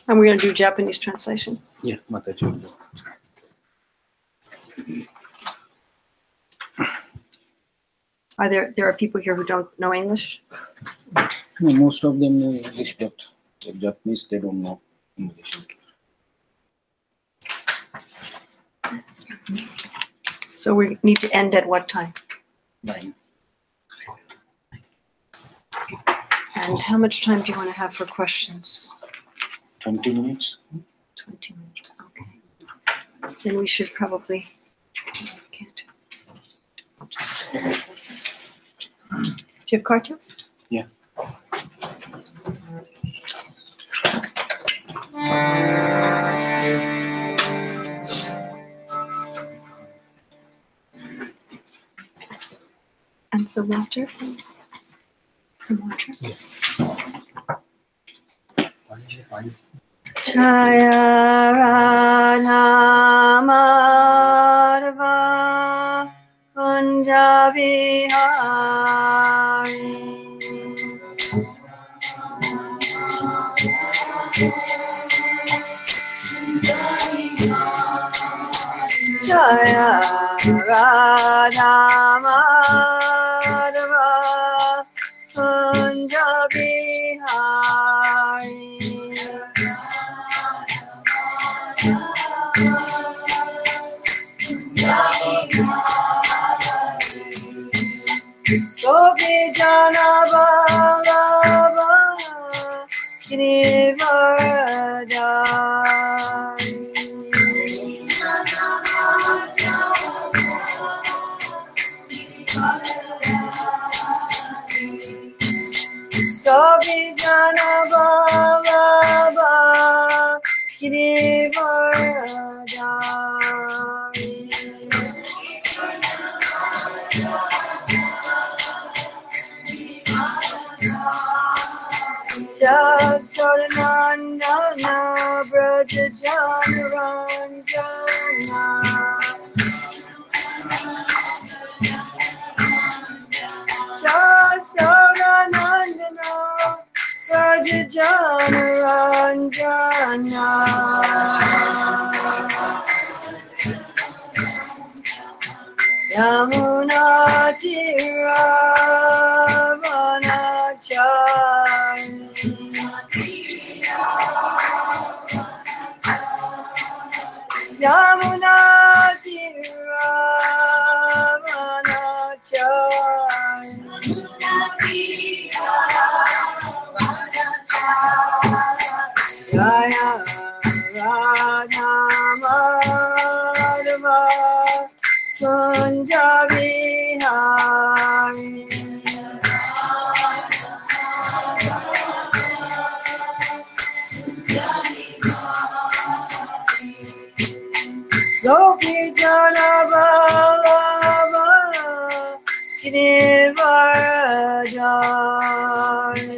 And we're going to do Japanese translation. Yeah, Mataji. There are people here who don't know English? No, most of them know English, but the Japanese, they don't know English. So we need to end at what time? 9. And how much time do you want to have for questions? 20 minutes. 20 minutes, okay. Then we should probably just can't. I'll just hold this. Do you have cartels? Yeah. And some water? Some water? Yeah. Jaya Radha Madhava Kunja Vihari Jaya Radha Madhava Kunja Vihari Gopi Jana Vallabha Girivardhari Gopi Jana Vallabha Girivardhari Jasodanandana Braja Janaranjana Jasodanandana Braja Janaranjana Yamuna Yamuna Gaya Radha Madhava Kunja Vihari Gopi Jana Vallabha Girivardhari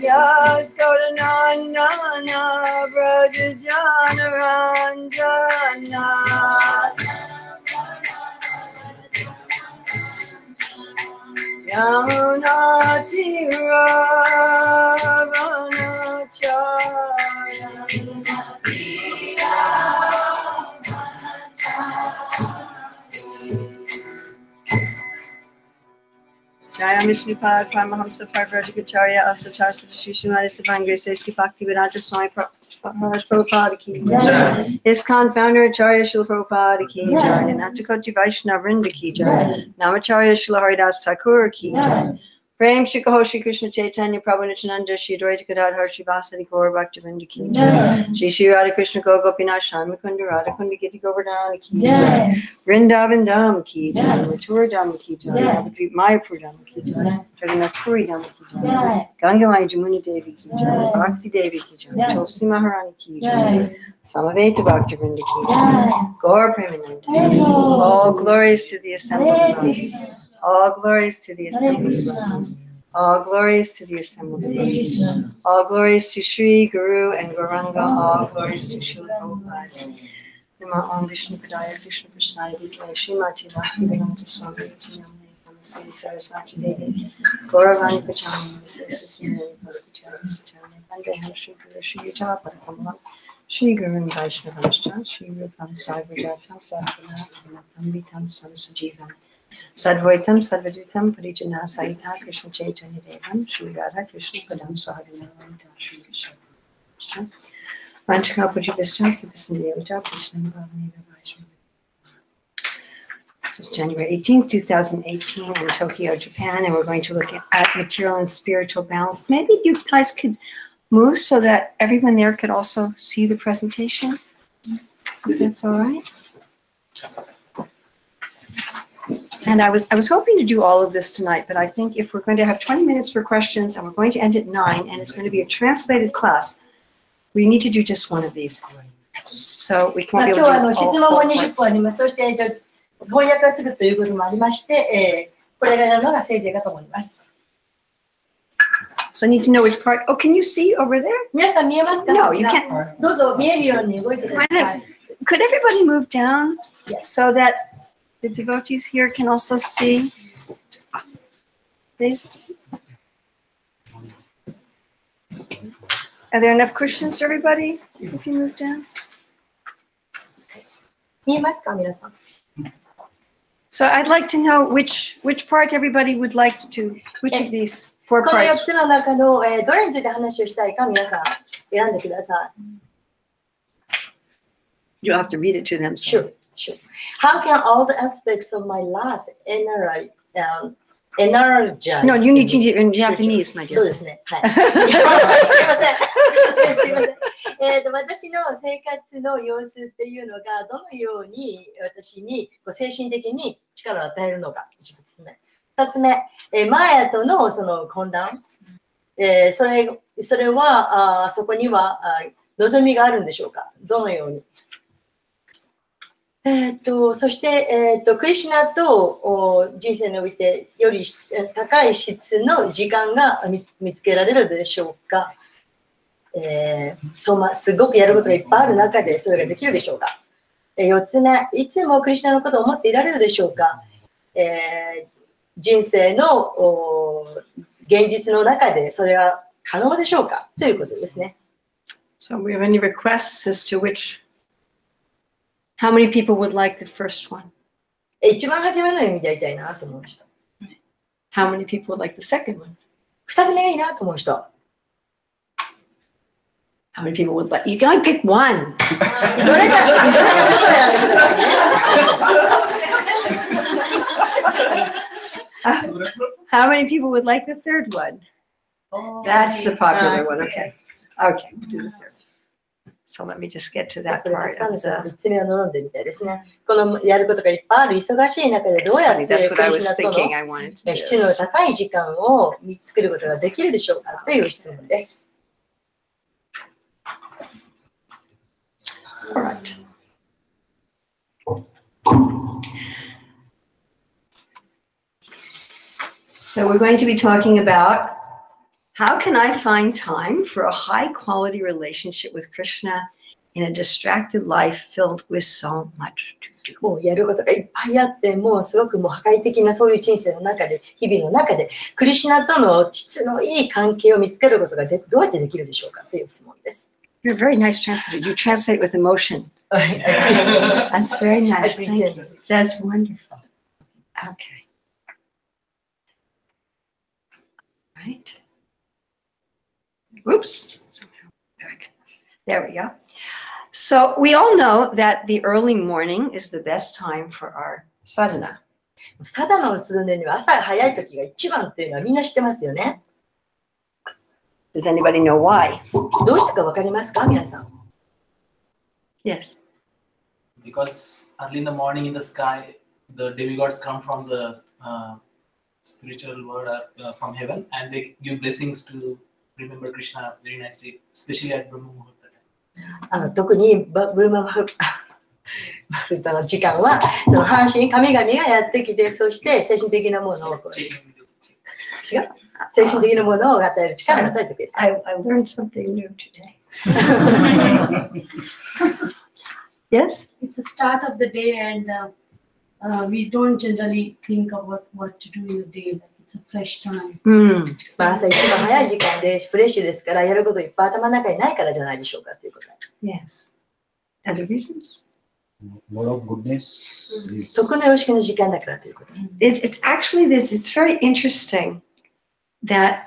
Yasodanandana Braja Janaranjana Yamuna Jaya Mishnupad, Paramahamsa Parvrajagacharya, Asachar Sadashri Srimati Divine Grace, Sri Bhakti Vedanta Swami Prabhupada ki jai. ISKCON founder Acharya Srila Prabhupada ki jai. Natakoti Vaishnava Vrinda ki jai. Namacharya Srila Haridas Thakur ki jai. Prem Shri Kaho Shri Krishna Chaitanya Prabhu Nityananda Shri Advaita Gadadhar Shri Vasadi Gaur Bhakti Vrinda ki jai. Shri Shri Radha Krishna Go Gopinath Shami Kunda Radha Kunda Giti Govardhana ki jai. Vrindavan Dham ki jai. Mathura Dham ki jai. Navadvip Mayapur Dham ki jai. Jagannath Puri Dham ki jai. Gangamai Jamuna Devi ki jai. Bhakti Devi ki jai. Tulsi Maharani ki jai. Samaveta Bhakti Vrinda ki jai. Gaur Premananda. All glories to the assembled devotees. All glories to the assembled devotees. All glories to the assembled devotees. All glories to Sri Guru and Gauranga. All glories to Srila Prabhupada. Nama Om Vishnu Padaya Krishna Prasad Vidya Srimati Bhakti Vedanta Swami Nityananda Sri Saraswati Devi, Gauravani Pachani, Sisasya, Paskachari, Satani, Pandeham, Shri Guru, Shri Yuta, Parakamala, Shri Guru and Vaishnavashta, Shri Rupam Sarvajatam, Sarvana, Anatam, Vitam, Samsajivam, Sadvaitam, Sadvajitam, Parijana, Saita, Krishna Chaitanya Devam, Shri Radha, Krishna Padam, Sahagana, Shri Krishna. Vanchakapajivishta, Kipasandeota, Krishna Bhavani Vaishnav. So it's January 18th, 2018 in Tokyo, Japan, and we're going to look at material and spiritual balance. Maybe you guys could move so that everyone there could also see the presentation, if that's all right. And I was hoping to do all of this tonight, but I think if we're going to have 20 minutes for questions and we're going to end at 9, and it's going to be a translated class, we need to do just one of these. So we can't be able to do all 4 parts. 翻訳がつくということもありまして、これがやるのがせいぜいかと思います。So I need to know which part. Oh, can you see over there? 皆さん見えますか？ No, you can't. どうぞ見えるように動いてください。Could everybody move down so that the devotees here can also see? Please. Are there enough cushions for everybody if you move down? 見えますか、皆さん。So I'd like to know which part everybody would like to, which of these 4 この4 parts. つの中の、どれについて話をしたいか皆さん選んでください。You'll have to read it to them. Sure, sure. How can all the aspects of my life energize? No, you need to do it in Japanese, my そう dear. ですね。はい。すいません。すいません。私の生活の様子っていうのがどのように私に精神的に力を与えるのか。1つ目。2つ目、マヤとのその混乱。それはそこには望みがあるんでしょうか。どのように。そして、クリシュナと人生においてより高い質の時間が見つけられるでしょうか。すごくやることがいっぱいある中でそれができるでしょうか。4つ目、いつもクリシュナのことを思っていられるでしょうか。人生の現実の中でそれは可能でしょうかということですね。So we have any requests as to how many people would like the first one? 一番初めの意味でやりたいなと思いました。How many people would like the second one? 2つ目がいいなと思う人。How many people would like? You can only pick one. どれか一つ選んでくださいね。How many people would like the third one? That's the popular one. Okay. Okay, we'll do the third. So let me just get to that これたく part さん of の人が the. 3つ目を望んでみたいですね。このやることがいっぱいある忙しい中でどうやって That's ク what I リシ was ュナと thinking の I wanted to 質の do. 高い時間を作ることができるでしょうかという質問です。All right. So we're going to be talking about how can I find time for a high quality relationship with Krishna in a distracted life filled with so much to do. もうやることがいっぱいあって、もうすごくもう破壊的なそういう人生の中で、日々の中で、クリシュナとの質のいい関係を見つけることがどうやってできるでしょうかという質問です。You're a very nice translator. You translate with emotion. That's very nice. Thank you. That's wonderful. Okay. Right. Oops. Back. There we go. So we all know that the early morning is the best time for our sadhana. サダナをするのには朝早い時が一番っていうのはみんな知ってますよね。Does anybody know why? どうしてかわかりますか皆さん。Yes. Because early in the morning in the sky, the demigods come from the spiritual world from heaven, and they give blessings to remember Krishna very nicely, especially at Brahma Muhurta. 特にブルママフルタの時間はその半身神々がやってきて、そして精神的なものを違う精神的なものを与える力を与えてくれる。I learned something new today. Yes? It's the start of the day and we don't generally think about what to do in a day. Like it's a fresh time. まあ、朝一番早い時間でフレッシュですから、やることいっぱい頭の中にないからじゃないでしょうかということで。 Yes. Other reasons? More of goodness is 徳の様式の時間だからということで。 It's actually this, it's very interesting that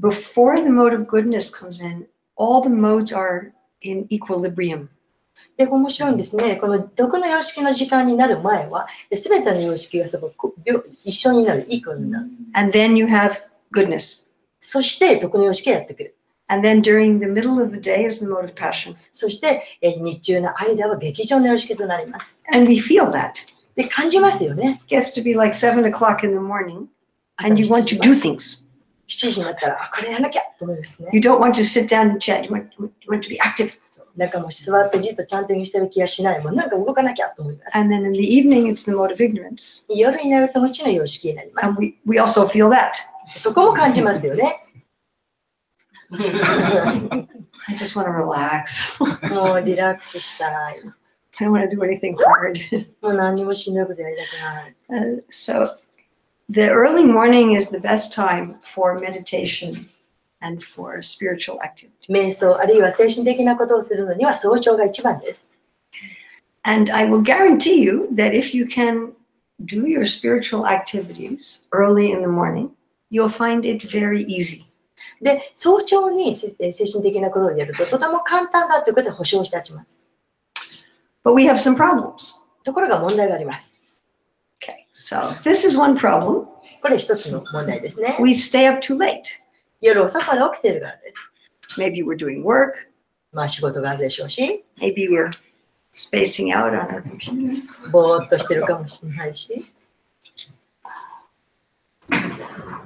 before the mode of goodness comes in, all the modes are in equilibrium. で、面白いんですね。この徳の様式の時間になる前は、すべての様式が一緒になる、イコールになる。 And then you have goodness. そして徳の様式がやってくる。 And then during the middle of the day is the mode of passion. そして日中の間は劇場の様式となります。 And we feel that. で、感じますよね。 It gets to be like 7 o'clock in the morning 朝 and の you want to do things. 7時になったら、あ、これやんなきゃと思いますね。 You don't want to sit down and chat. You want to be active. なんかもう座ってじっとちゃんと見してる気がしない。もうなんか動かなきゃと思います。 And then in the evening, it's the mode of ignorance. 夜になると無知の様式になりま And す。 we also feel that. そこも感じますよね。 I just want to relax. もうリラックスしたい。 I don't want to do anything hard. もう何もしんどいことやりたくない。 So the early morning is the best time for meditation and for spiritual activity. 瞑想あるいは精神的なことをするのには早朝が一番です。 And I will guarantee you that if you can do your spiritual activities early in the morning, you'll find it very easy. で、早朝に精神的なことをやるととても簡単だということで保証して立ちます。 But we have some problems. ところが問題があります。 Okay, so this is one problem. これ一つの問題ですね。 We stay up too late. 夜遅くまで起きてるからです。 Maybe we're doing work. まあ仕事があるでしょうし、 Maybe we're spacing out on our computer. ぼーっとしてるかもしれないし、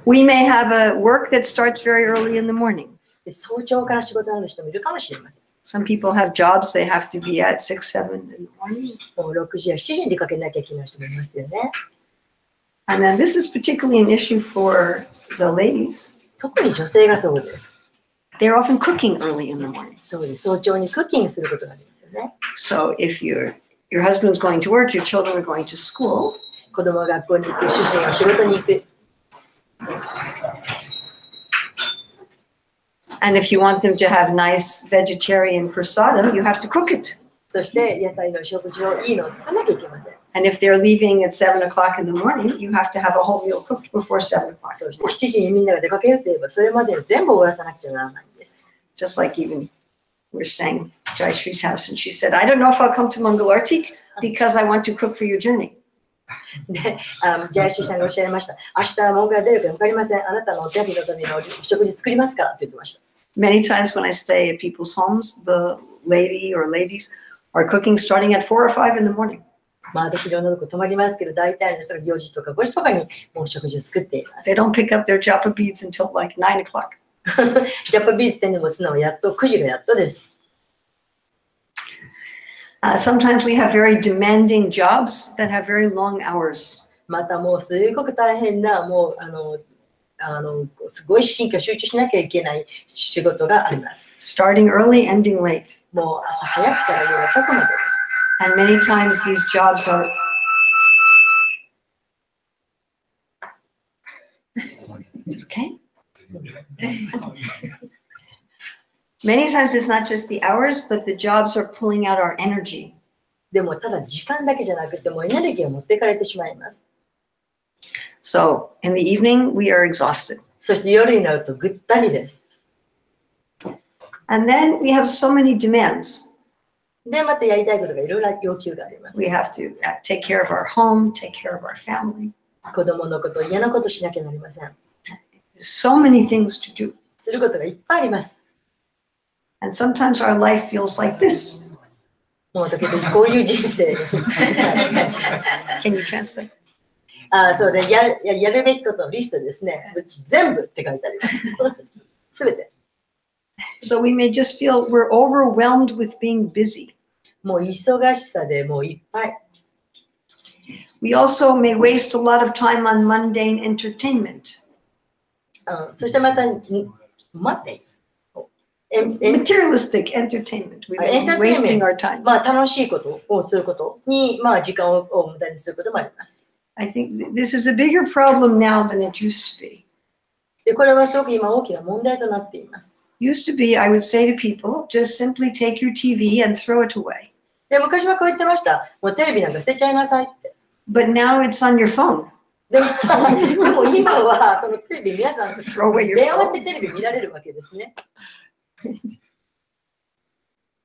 We may have a work that starts very early in the morning. で早朝から仕事のある人もいるかもしれません。 Some people have jobs they have to be at 6, 7 in the morning. もう6時や7時に出かけなきゃいけない人もいますよね。 And then this is particularly an issue for the ladies. 特に女性がそうです。 They're often cooking early in the morning. そうです。早朝にクッキングすることがありますよね。 So if your husband's going to work, your children are going to school, 子供が学校に行く、主人は仕事に行く。 and if you want them to have nice vegetarian prasada, you have to cook it. そして野菜の食事をいいのを作らなきゃいけません。 And if they're leaving at 7 o'clock in the morning, you have to have a whole meal cooked before 7 o'clock. そして7時にみんなが出かけるといえば、それまでに全部終わらさなくちゃならないんです。 Just like even we're staying at Jai Shri's house, and she said, I don't know if I'll come to Mangalartik because I want to cook for your journey. で、ジャイシーさんがおっしゃいました。明日モンゴル出るか分かりません。あなたのお手紙のための食事作りますからって言ってました。 Many times when I stay at people's homes, the lady or ladies are cooking starting at 4 or 5 in the morning. まあ私いろんなとこ泊まりますけど、大体の人が4時とか5時とかにもう食事を作っています。 They don't pick up their japa beads until like 9 o'clock. ジャパビーズ店にもすのはやっと9時がやっとです。 Sometimes we have very demanding jobs that have very long hours. またもうすごく大変な、もうすごい神経を集中しなきゃいけない仕事があります。 Starting early, ending late. もう朝早くから夜遅くまでです。 And many times these jobs are okay. Many times it's not just the hours, but the jobs are pulling out our energy. でもただ時間だけじゃなくてもうエネルギーを持っていかれてしまいます。 So in the evening, we are exhausted. そして夜になるとぐったりです。 And then we have so many demands. で、またやりたいことがいろいろ要求があります。 We have to take care of our home, take care of our family. 子供のこと、嫌なことしなきゃなりません。 So many things to do. することがいっぱいあります。 And sometimes our life feels like this. もう時々こういう人生に感じます。 Can you translate? そうで、やるべきことのリストですね。全部って書いてあります。すべて。 So we may just feel we're overwhelmed with being busy. もう忙しさでもういっぱい。 We also may waste a lot of time on mundane entertainment. そしてまた、待って。materialistic entertainment. We've been wasting our time. まあ楽しいことをすることに、まあ時間を無駄にすることもあります。I think this is a bigger problem now than it used to be. で、これはすごく今大きな問題となっています。Used to be, I would say to people, just simply take your TV and throw it away. で、昔はこう言ってました。もうテレビなんか捨てちゃいなさいって。But now it's on your phone. でも今はそのテレビ皆さん Throw away your 電話っ phone. てテレビ見られるわけですね。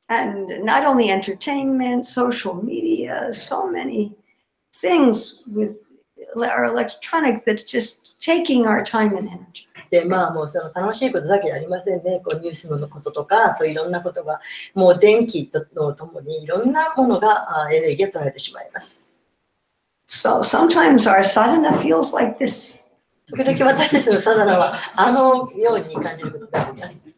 And not only entertainment, social media, so many things with our electronic that's just taking our time and energy. で、まあもうその楽しいことだけじゃありませんね。こうニュースのこととか、そういろんなことが、もう電気とともにいろんなものがエネルギーを取られてしまいます。So sometimes our sadhana feels like this. 時々私たちのサダナはあのように感じることがあります。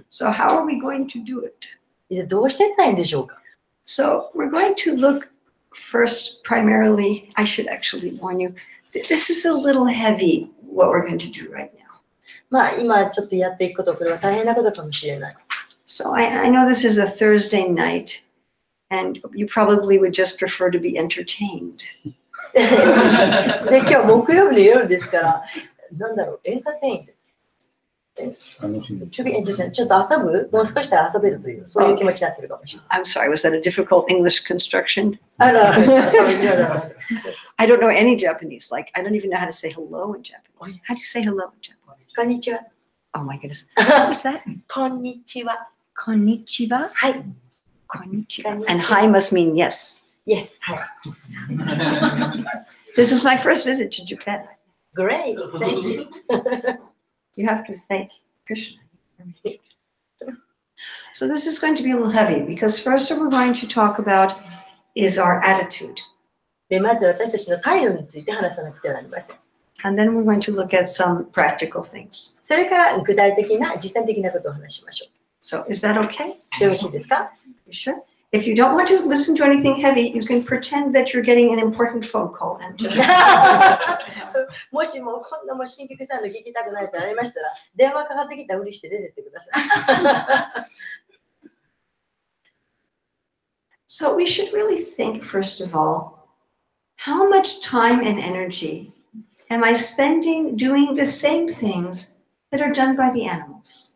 So how are we going to do it? どうしていったらいいんでしょうか。 So we're going to look first primarily, I should actually warn you, this is a little heavy what we're going to do right now. まあ今ちょっとやっていくこと、これは大変なことかもしれない。So I know this is a Thursday night and you probably would just prefer to be entertained. で、今日木曜日の夜ですから、なんだろう、エンターテイン。ちょっと遊ぶ、もう少ししたら遊べるという、そういう気持ちになってるかもしれない。I'm sorry, was that a difficult English construction? あら、I don't know any Japanese. Like, I don't even know how to say hello in Japanese. How do you say hello in Japanese? こんにちは。Oh my goodness. What was that? こんにちは。Konnichiwa? はい。 Konnichiwa. And hi must mean yes. Yes. はい。This is my first visit to Japan. Great. Thank you. You have to thank Krishna. So this is going to be a little heavy because first what we're going to talk about is our attitude. で、まず私たちの態度について話さなくてはなりません。And then we're going to look at some practical things. それから具体的な、実践的なことを話しましょ So is that okay? う。よろしいですか？ You sure? If you don't want to listen to anything heavy, you can pretend that you're getting an important phone call and just もしもこんなもう新菊さんの聞きたくないとなりましたら、電話かかってきたふりして出てってください。So we should really think, first of all, how much time and energy am I spending doing the same things that are done by the animals?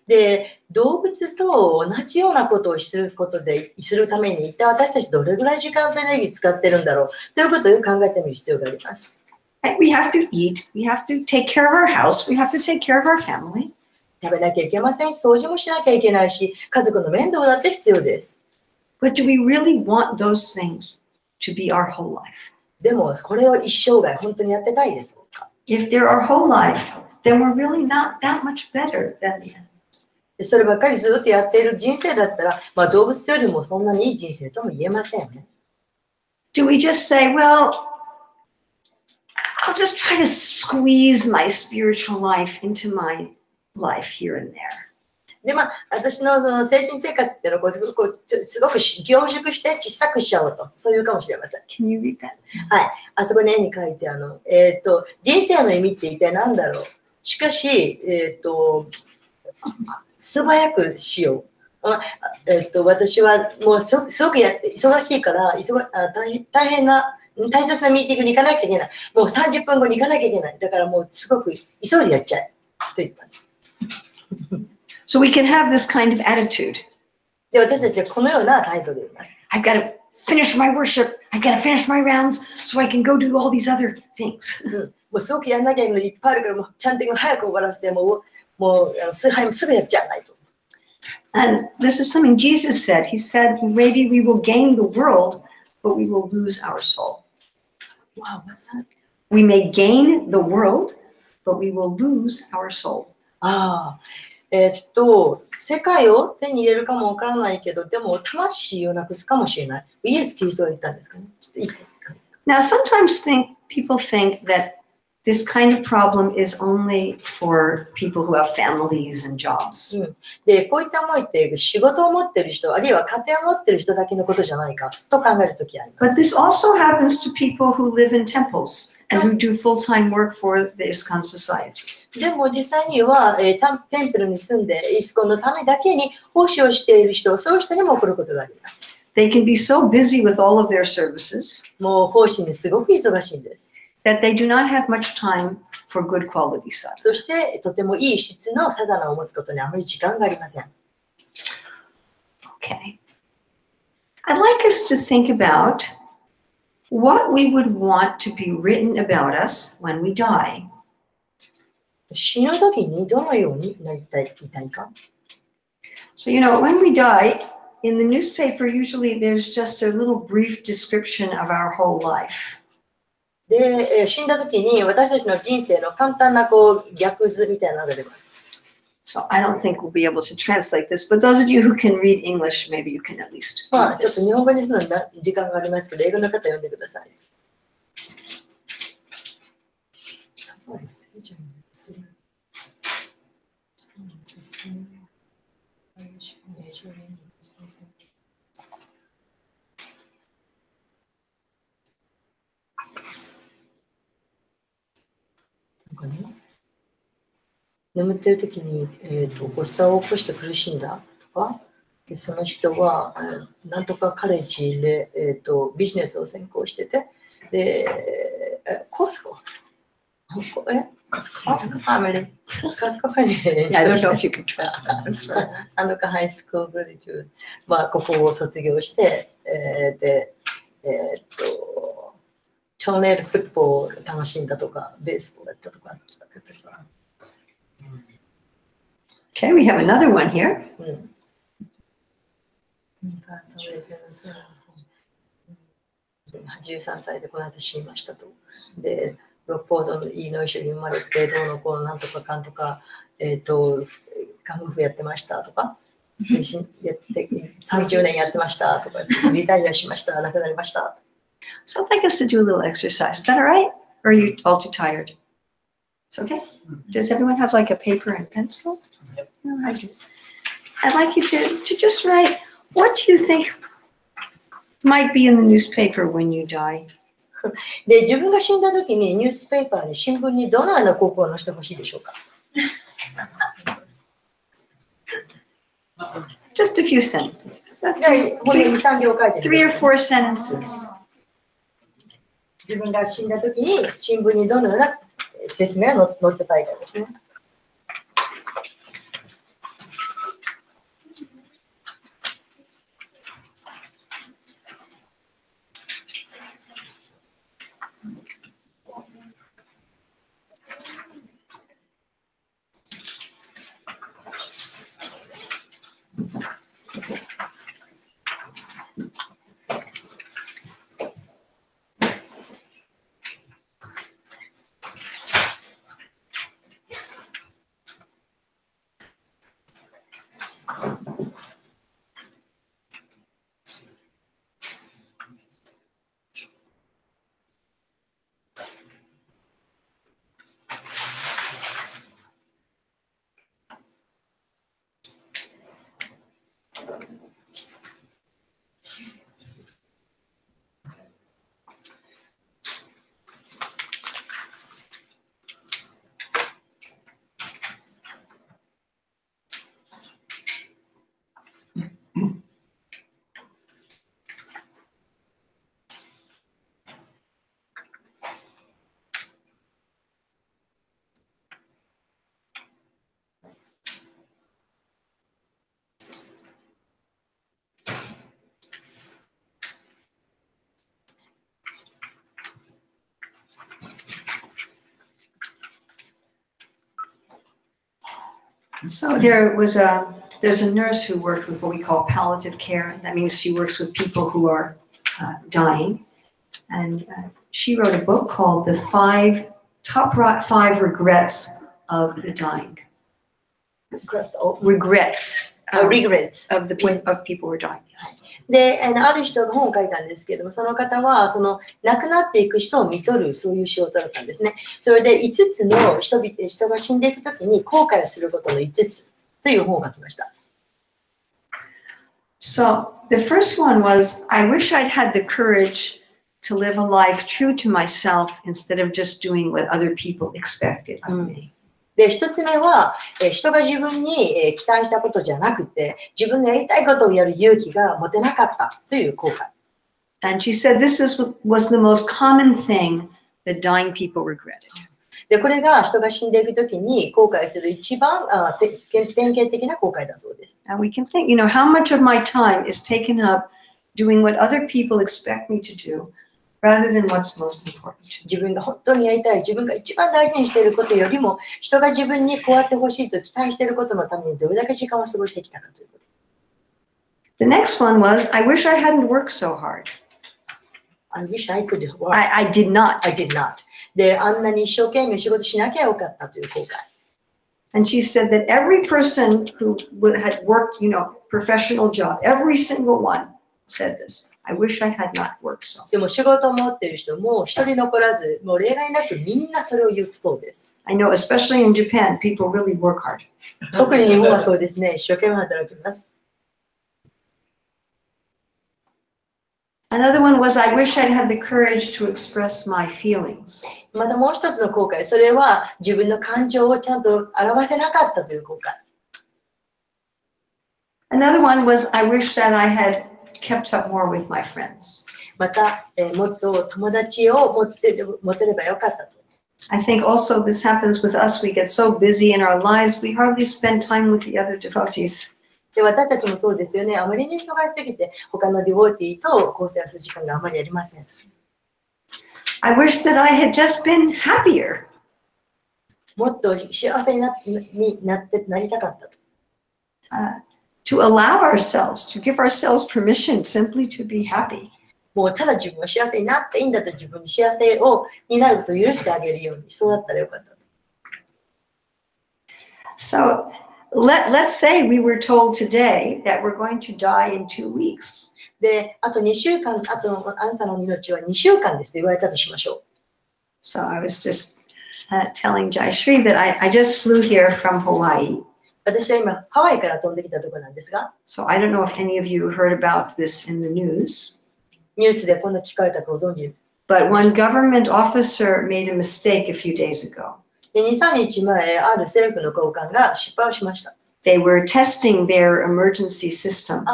で、動物と同じようなことをするために一体私たちどれぐらい時間とエネルギー使ってるんだろうということを考えてみる必要があります。We have to eat, we have to take care of our house, we have to take care of our family. 食べなきゃいけませんし、掃除もしなきゃいけないし、家族の面倒だって必要です。But do we really want those things to be our whole life? でも、これを一生涯本当にやってたいですか？ If they're our whole life, then we're really not that much better than the animals. そればっかりずっとやっている人生だったら、まあ、動物よりもそんなにいい人生とも言えませんね。Do we just say, well, I'll just try to squeeze my spiritual life into my life here and there. で、まあ、私のその精神生活っていうのをすごく凝縮して小さくしちゃおうと、そういうかもしれません。Can you read that? はい。あそこに絵に書いて人生の意味って一体何だろう。しかし、素早くしよう。私はもうすごく忙しいから大変な大切なミーティングに行かなきゃいけない。もう30分後に行かなきゃいけない。だからもうすごく急いでやっちゃえと言ってます。So we can have this kind of attitude. で、私たちはこのような態度でいます。I've got to finish my worship. I've got to finish my rounds so I can go do all these other things. もうすごくやんなきゃいけないのいっぱいあるから、もうちゃんと早く終わらせて、もう崇拝もすぐやっちゃわないと。And this is something Jesus said. He said, maybe we will gain the world, but we will lose our soul. Wow, what's that? We may gain the world, but we will lose our soul. ああ、世界を手に入れるかもわからないけど、でも魂をなくすかもしれない。イエス・キリストが言ったんですかね。ちょっと言って。Now, sometimes people think that this kind of problem is only for people who have families and jobs. で、こういった思いって仕事を持っている人、あるいは家庭を持っている人だけのことじゃないかと考えるときありま But す。 this also happens to people who live in temples and who do full-time work for the ISKCON society. でも実際には、テンプルに住んでイスコンのためだけに奉仕をしている人、そういう人にも起こることがあります。 They can be so busy with all of their services もう奉仕にすごく忙しいんです。 that they do not have much time for good quality sadhana. そしてとてもいい質のサダナを持つことにあまり時間がありません。 Okay. I'd like us to think about what we would want to be written about us when we die. 死ぬ時にどのようになりたいか。 So, you know, when we die, in the newspaper, usually there's just a little brief description of our whole life. で、死んだ時に私たちの人生の簡単な逆図みたいなのが出ます。 So I don't think we'll be able to translate this, but those of you who can read English, maybe you can at least まあ read ちょっと this. 日本語にするのに時間がありますけど、英語の方読んでください。そうですね。なんかね、眠ってる時に、発作を起こして苦しんだとか、でその人は、なんとかカレッジで、ビジネスを専攻してて、で、コスコファミリー。コスコファミリー。 I don't know if you can translate this. ハイスクールブリトゥ、まあ、ここを卒業して、で、トーネルフットボール楽しんだとか、ベースボールやったとか。Okay, we have another one here. 13歳でこの間死にましたと。で、ロックフォードのイーノイ州に生まれて、どうのこうのなんとかかんとか、看護婦やってましたとか、やって30年やってましたとか、リタイアしました、亡くなりました。So I'd like us to do a little exercise. Is that all right? Or are you all too tired? It's okay? Does everyone have like a paper and pencil? Yep. All right. I'd like you to just write, what do you think might be in the newspaper when you die? で、自分が死んだ時にニュースペーパーに新聞にどのような広告を載せてほしいでしょうか。 Just a few sentences. これ2、3行書いて 3 or 4 sentences. 自分が死んだ時に新聞にどのような説明が載ってたいかですね。So there's a nurse who worked with what we call palliative care. That means she works with people who are dying. And she wrote a book called The Top 5 Regrets of the Dying. Regrets regrets. of people who are dying. で、ある人が本を書いたんですけども、その方はその亡くなっていく人を見とるそういう仕事だったんですね。それで5つの人が死んでいくときに後悔をすることの5つという本を書きました。So the first one was, I wish I'd had the courage to live a life true to myself instead of just doing what other people expected of me. で、1つ目は、人が自分に期待したことじゃなくて、自分のやりたいことをやる勇気が持てなかったという後悔。And she said this was the most common thing that dying people regretted. で、これが人が死んでいくときに後悔する一番典型的な後悔だそうです。And we can think, how much of my time is taken up doing what other people expect me to do rather than what's most important. 自分が本当にやりたい、自分が一番大事にしていることよりも、人が自分にこうやってほしいと期待していることのためにどれだけ時間を過ごしてきたかということ。The next one was, I wish I hadn't worked so hard. I wish I could have worked. I did not. I did not. で、あんなに一生懸命仕事しなきゃよかったという後悔。And she said that every person who had worked, professional job, every single one said this. I wish I had not worked so. でも仕事を持っている人も一人残らず、もう例外なくみんなそれを言うそうです。I know, especially in Japan, people really work hard. 特に日本はそうですね、一生懸命働きます。Another one was, I wish I'd had the courage to express my feelings. またもう一つの後悔、それは自分の感情をちゃんと表せなかったという後悔。Another one was, I wish that I had kept up more with my friends. また、もっと友達を持てればよかったと。I think also this happens with us. We get so busy in our lives, we hardly spend time with the other devotees. で、私たちもそうですよね。あまりに忙しすぎて、他のディボーティーと交際する時間があまりありません。I wish that I had just been happier. もっと幸せになりたかったと。To allow ourselves, to give ourselves permission simply to be happy. もうただ自分は幸せになっていいんだと自分に幸せになることを許してあげるように、そうだったらよかったと。So let's say we were told today that we're going to die in 2 weeks. で、あと2週間、あなたの命は2週間ですと言われたとしましょう。So I was just telling Jayashree that I just flew here from Hawaii. 私は今、ハワイから飛んできたところなんですが、So I don't know if any of you heard about this in the news. ニュースでこんな聞かれたかご存知。But one government officer made a mistake a few days ago. で、2、3日前、ある政府の高官が失敗をしました。They were testing their emergency system.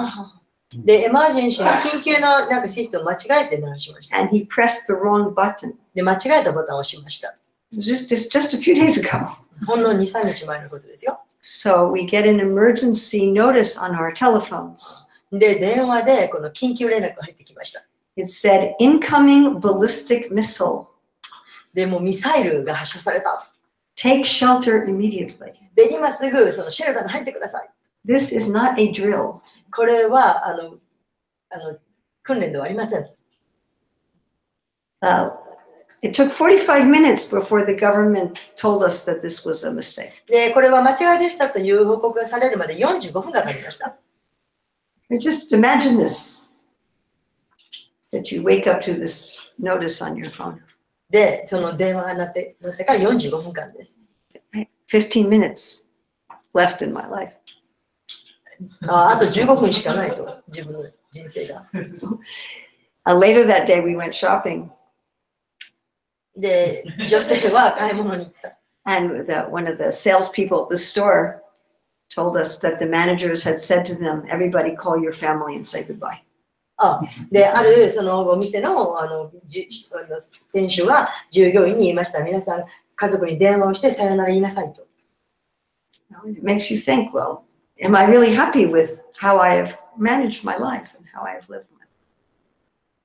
で、エマージェンシーの緊急のシステムを間違えて鳴らしました。And he pressed the wrong button. で、間違えたボタンを押しました。Just a few days ago. ほんの2、3日前のことですよ。So we get an emergency notice on our telephones. で、電話でこの緊急連絡が入ってきました。It said, incoming ballistic missile. で、もうミサイルが発射された。Take shelter immediately. で、今すぐそのシェルターに入ってください。This is not a drill. これは訓練ではありません。It took 45 minutes before the government told us that this was a mistake. で、これは間違いでしたという報告がされるまで45分かかりました。Just imagine this, that you wake up to this notice on your phone. で、その電話が鳴ってから45分間です。15 minutes left in my life. あと15分しかないと、自分の人生が。Later that day, we went shopping. で、女性は買い物に行った。And one of the salespeople at the store told us that the managers had said to them, everybody call your family and say goodbye. で、あるそのお店の店主が従業員に言いました。皆さん、家族に電話をしてさよなら言いなさいと。It makes you think, well, am I really happy with how I have managed my life and how I have lived my life?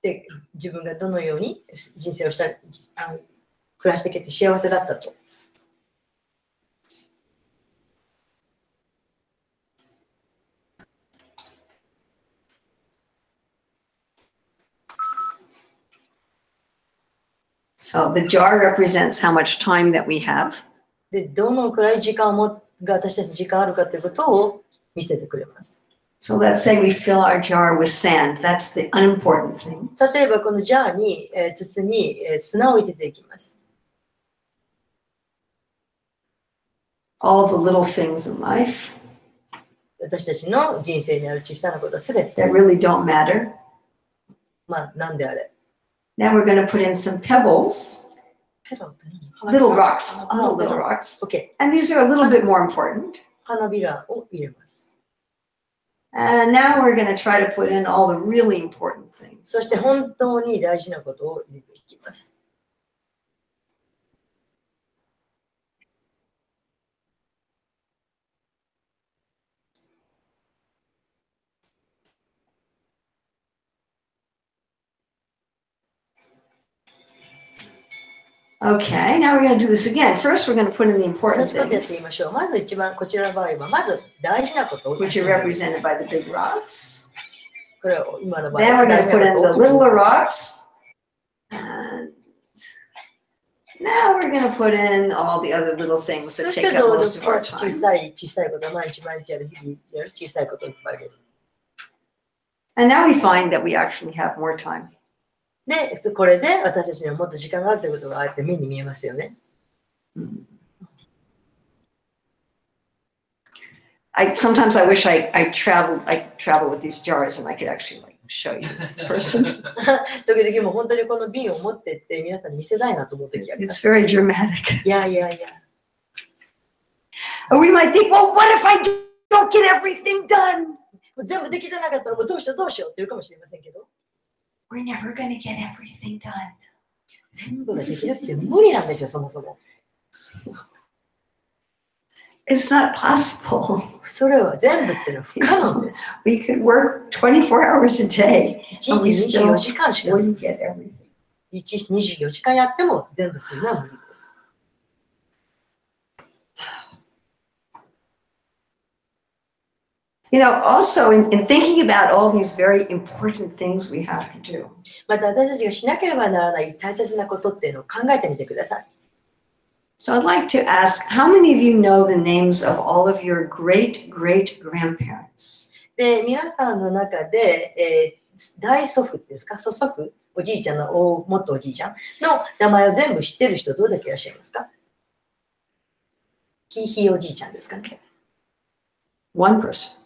で、自分がどのように人生を暮らしてきて幸せだったと。So the jar represents how much time that we have. で、どのくらい時間が私たち時間あるかということを見せてくれます。So let's say we fill our jar with sand. That's the unimportant things. 例えばこのジャーに、筒に、砂を入れていきます。All the little things in life 私たちの人生にある小さなことはすべて、 that really don't matter. まあ何であれ。Now we're going to put in some pebbles, ペロって何 little rocks, little rocks. OK。And these are a little bit more important. 花びらを入れます。And now we're going to try to put in all the really important things. そして本当に大事なことを入れていきます。Okay, now we're going to do this again. First, we're going to put in the 同 important じことやってみ things, ましょう。まず一番こちらの場合は、まず大事なことを。 which are represented by the big rocks. これを今の場合 Then は we're 大 going 事 to な put こ in と the を。 littler rocks. And now we're going to put in all the other little things そ that して take up どう most ぞ of our 小 time. さいこと、毎日やる、日々やる小さいことをいっぱいあげる。And now we find that we actually have more time. で、これで私たちにはもっと時間があるということがあって目に見えますよね。Sometimes I wish I travel with these jars and I could actually like show you in person. 時々もう本当にこの瓶を持ってって皆さんに見せたいなと思う時がありま It's す。 very dramatic. いやいやいや。 Or we might think, well, what if I don't get everything done? もう全部できてなかったらもうどうしようって言うかもしれませんけど、 We're never going to get everything done. 全部ができるって無理なんですよ、そもそも。 It's not possible. それは全部っていうのは不可能です。 We could work 24 hours a day 1 and we 日 still 24時間しか、 wouldn't get everything. 1日24時間やっても全部するのは無理です。You know, also in thinking about all these very important things we have to do, また私たちがしなければならない大切なことっていうのを考えてみてください。 so I'd like to ask, how many of you know the names of all of your great-great-grandparents? で、皆さんの中で、大祖父ですか、祖祖父、おじいちゃんの元おじいちゃんの名前を全部知ってる人どれだけいらっしゃいますか？ひいおじいちゃんですかね。One person.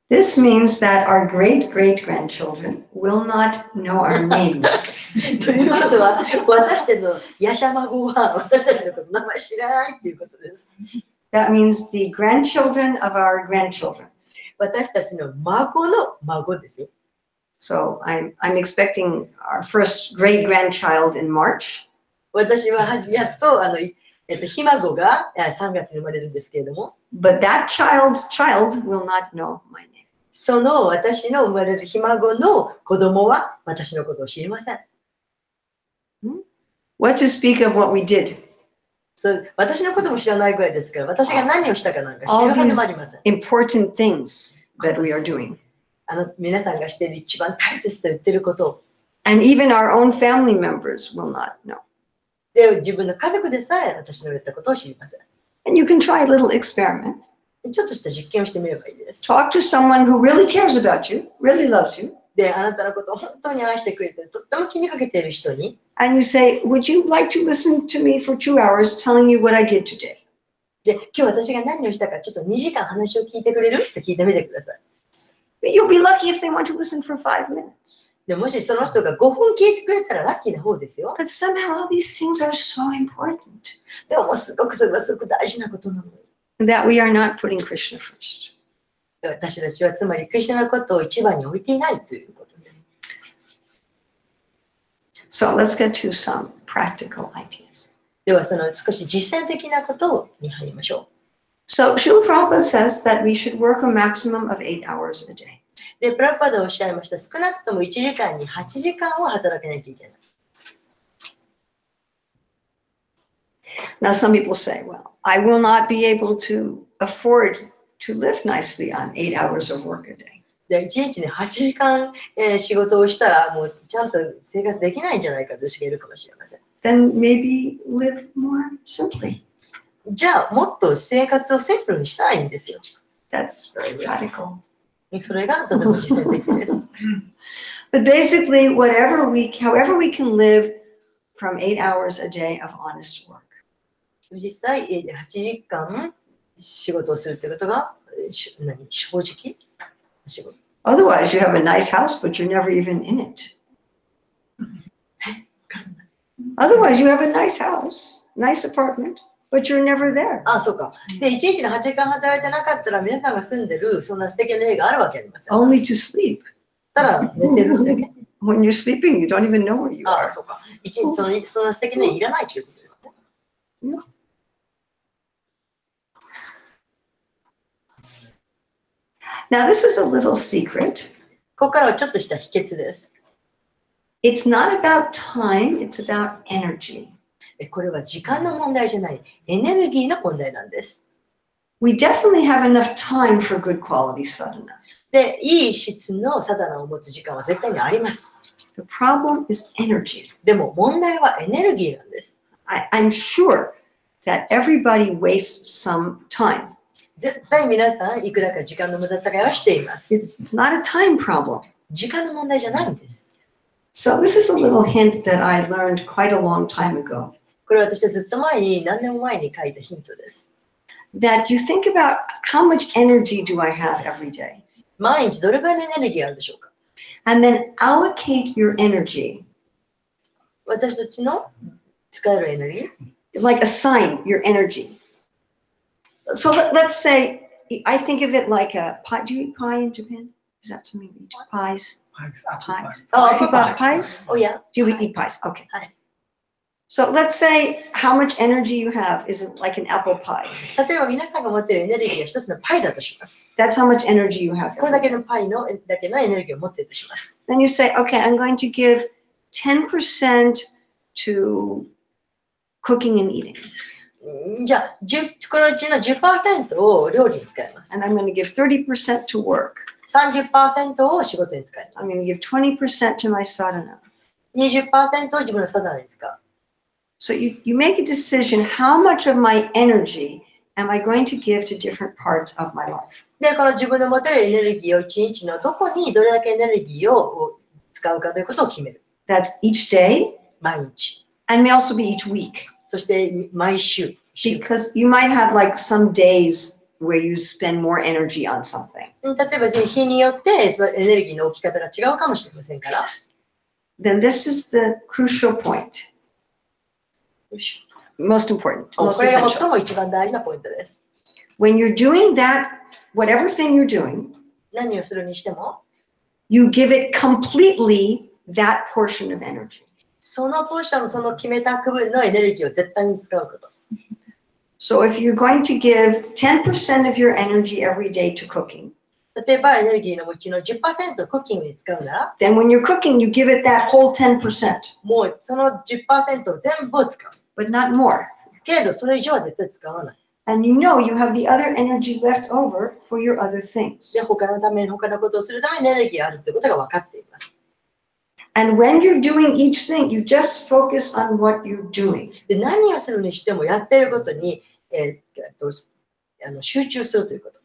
This means that our great-great-grandchildren will not know our names. ということは、私たちのやしゃ孫は私たちのこと名前知らないっていうことです。That means the grandchildren of our grandchildren. 私たちの孫の孫ですよ。So I'm expecting our first great-grandchild in March. 私はやっとひ孫が3月に生まれるんですけれども、But that child's child will not know my name. その私の生まれるひ孫の子供は私のことを知りません。What to speak of what we did? そう私のことも知らないぐらいですから、私が何をしたかなんか知 All るはず these もありません。 important things that we are doing. 皆さんがしている一番大切と言っていることを、 And even our own family members will not know. で自分の家族でさえ私の言ったことを知りません。 And you can try a little experiment. ちょっとした実験をしてみればいいです。 Talk to someone who really cares about you, really loves you, で、あなたのことを本当に愛してくれて、とっても気にかけている人に、 and you say, would you like to listen to me for 2 hours telling you what I did today? で、今日私が何をしたかちょっと2時間話を聞いてくれるって聞いてみてください。 But you'll be lucky if they want to listen for 5 minutes. でもしその人が5分聞いてくれたらラッキーな方ですよ。 But somehow all these things are so important でももうすごくそれはすごく大事なことなのに。 that we are not putting Krishna first. 私たちはつまりクリスチャンのことを一番に置いていないということです。 So let's get to some practical ideas. ではその少し実践的なことに入りましょ So Srila Prabhupada says that we should work a maximum of 8 hours a day. う。で、プラッパでおっしゃいました。少なくとも1時間に8時間は働かなきゃいけない。Now some people say, well, I will not be able to afford to live nicely on 8 hours of work a day. で、1日に8時間、仕事をしたらもうちゃんと生活できないんじゃないかという人がいるかもしれません。 Then maybe live more simply. じゃあもっと生活をシンプルにしたらいいんですよ。That's very radical. それがとても実践的です。But basically, however we can live from 8 hours a day of honest work. 実際、8時間仕事をするということが、正直仕事。Otherwise, you have a nice house, but you're never even in it. Otherwise, you have a nice house, nice apartment, but you're never there. あ、そうか。で、1日の8時間働いてなかったら、皆さんが住んでる、そんな素敵な家があるわけありません。 Only to sleep. ただ、寝てるだけ。 When you're sleeping, you don't even know where you あ、 are. そうか。1日そんな素敵な家いらないということですね。Now, this is a little secret. ここからはちょっとした秘訣です。It's not about time, it's about energy. これは時間の問題じゃない、エネルギーの問題なんです。We definitely have enough time for good quality sadhana. で、いい質のサダナを持つ時間は絶対にあります。The problem is energy. でも問題はエネルギーなんです。I'm sure that everybody wastes some time. 絶対皆さんいくらか時間の無駄遣いをしています。 It's not a time problem. 時間の問題じゃないんです。 So this is a little hint that I learned quite a long time ago. これは私はずっと前に、何年も前に書いたヒントです。That you think about how much energy do I have every day? 毎日どれぐらいのエネルギーあるでしょうか。 And then allocate your energy. 私たちの使えるエネルギー。 Like assign your energy. So let's say, I think of it like a pie. Do you eat pie in Japan? Is that something you eat? Pies? Pies. Oh, People have pies? Oh, yeah. Do you eat pies? Okay. Hi. So let's say how much energy you have is like an apple pie. 例えば皆さんが持っているエネルギーが一つのパイだとします。 That's how much energy you have. これだけのパイのだけのエネルギーを持っているとします。 Then you say, okay, I'm going to give 10% to cooking and eating. じゃあ、このうちの 10% を料理に使います。 And I'm going to give 30% to work. 30% を仕事に使いま I'm す。 going to give 20% to my sadhana. 20% を自分のサダナに使う。 So you make a decision, how much of my energy am I going to give to different parts of my life? で、この自分の持てるエネルギーを1日のどこにどれだけエネルギーを使うかということを決める。 That's each day, 毎日。 and may also be each week. そして毎週。 Because you might have like some days where you spend more energy on something. 例えば日によってエネルギーの置き方が違うかもしれませんから。 Then this is the crucial point. Most important, こ most れが essential. 最も一番大事なポイントです。 When you're doing that, whatever thing you're doing, 何をするにしても、 you give it completely that portion of energy. そのポジション、その決めた区分のエネルギーを絶対に使うこと。 So if you're going to give 10% of your energy every day to cooking, 例えばエネルギーのうちの 10% をクッキングに使うなら、 then when you're cooking, you give it that whole 10%, もうその 10% を全部を使う。 but not more. けれど、それ以上は絶対使わない。 And you know you have the other energy left over for your other things. で、他のために他のことをするためにエネルギーがあるということが分かっています。 And when you're doing each thing, you just focus on what you're doing. で、何をするにしてもやっていることに、集中するということ。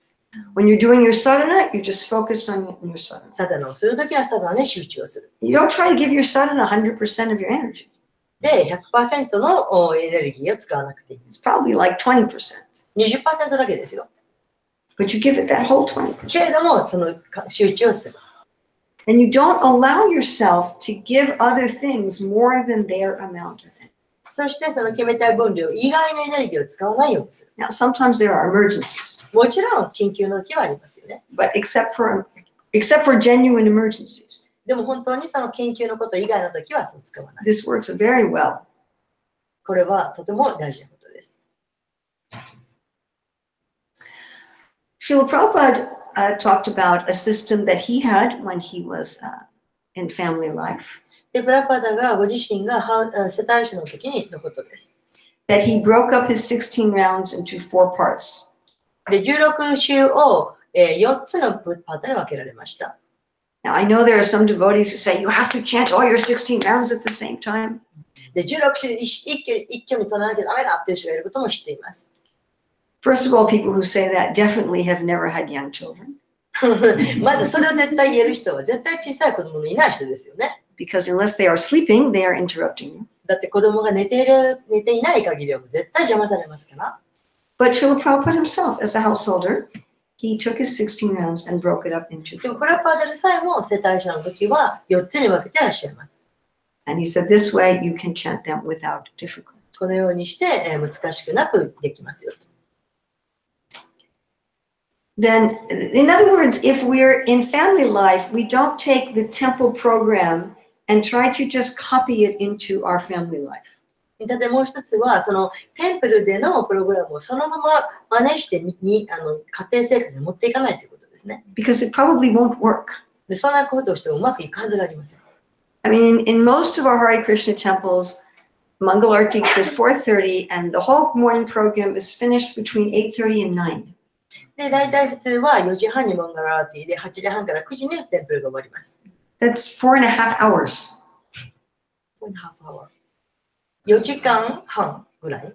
When you're doing your sadhana, you just focus on your sadhana. サダナをするときはサダナに集中をする。 You don't try to give your sadhana 100% of your energy. で、100% のエネルギーを使わなくていい。 It's probably like 20%. 20% だけですよ。 But you give it that whole けれ 20%. ども、その集中をする。 And you don't allow yourself to give other things more than their amount of it. そしてその決めたい分量以外のエネルギーを使わないようにする。 Now, sometimes there are emergencies, もちろん緊急の時はありますよね。 but except for genuine emergencies, でも本当にその緊急のこと以外の時はそう使わない。 this works very well. これはとても大事なことです。 Srila Prabhupada talked about a system that he had when he was in family life, で、プラパダがご自身が世帯主の時にのことです。 that he broke up his 16 rounds into 4 parts. で、16週を4つのパートに分けられました。 Now, I know there are some devotees who say you have to chant all your 16 rounds at the same time. で、16週一挙に取らなきゃダメだっていう人がいることも知っています。First of all, people who say that definitely have never had young children. まずそれを絶対言える人は絶対小さい子供のいない人ですよね。Because unless they are sleeping, they are interrupting you. だって子供が寝ていない限りは絶対邪魔されますから。But Srila Prabhupada himself, as a householder, he took his 16 rounds and broke it up into でも 4 プラパー parts. ダでさえも世帯者の時は4つに分けてらっしゃいます。And he said, this way you can chant them without difficulty. このようにして、難しくなくできますよと。Then, in other words, if we're in family life, we don't take the temple program and try to just copy it into our family life. だってもう一つはそのテンプルでのプログラムをそのまま真似して家庭生活に持っていかないということですね。Because it probably won't work. でそんなことをしてもうまくいくはずがありません。I mean, in most of our Hare Krishna temples, Mangal Arati is at 4:30, and the whole morning program is finished between 8:30 and 9. で、大体普通は4時半にモンガラアーティで8時半から9時にテンプルが終わります。That's 4.5 hours. 4時間半ぐらい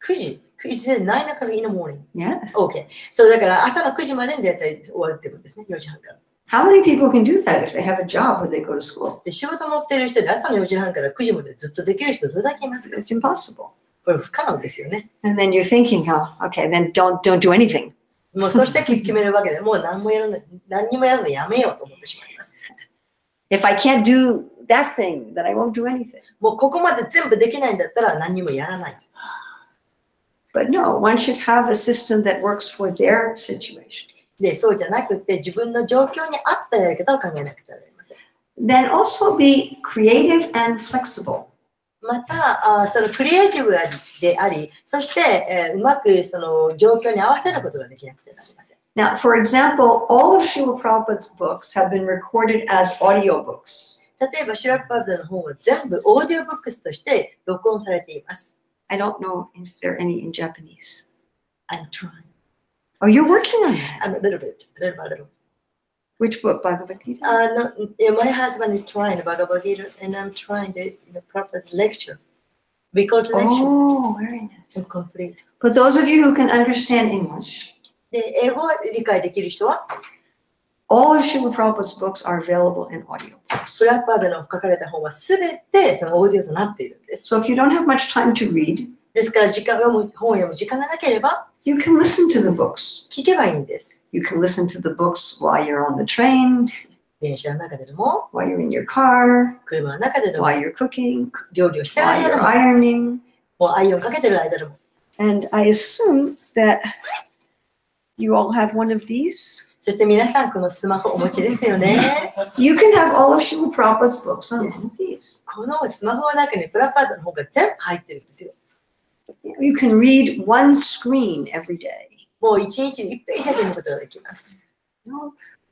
?9 時 ?9 時で9 o'clock in the morning. Yes. OK。そうだから朝の9時までに大体終わるってことですね。4時半から。How many people can do that if they have a job or they go to school? で仕事持ってる人で朝の4時半から9時までずっとできる人どれだけいますか？ It's impossible. これ不可能ですよね。And then you're thinking, oh, okay, then don't do anything. もうそして決めるわけで、もう何にもやるのやめようと思ってしまいます。If I can't do that thing, then I won't do anything. もうここまで全部できないんだったら何にもやらない。But no, one should have a system that works for their situation. で、そうじゃなくて自分の状況に合ったやり方を考えなくてはなりません。Then also be creative and flexible. またそのクリエイティブであり、そして、うまくその状況に合わせることができなくてはなりません。Now, for example, all of Srila Prabhupada's books have been recorded as audiobooks. 例えば、シュラッパーダの本は全部オーディオブックスとして録音されています。I don't know if there are any in Japanese. I'm trying. Oh, you're working on that. A little bit, little by little. Which book, Bhagavad Gita? No, yeah, my husband is trying Bhagavad Gita, and I'm trying the Prabhupada's lecture. Record lecture. Oh, very nice. To complete. But those of you who can understand English, で、英語を理解できる人は、all of Srila Prabhupada's books are available in audio. シュラッパーダの書かれた本はすべてそのオーディオとなっているんです。So if you don't have much time to read, ですから本を読む時間がなければ、you can listen to the books. 聞けばいいんです。You can listen to the books while you're on the train, 電車の中でも、while you're in your car, 車の中でも、 while you're cooking, 料理をしてる while 間で you're も、 ironing. もうアイロンかけてる間でも。And I assume that you all have one of these. そして皆さんこのスマホお持ちですよね。You can have all of Srila Prabhupada's books on one of these. このスマホの中にプラパーダの本が全部入ってるんですよ。You can read one screen every day. もう1日に1ページ読むことができます。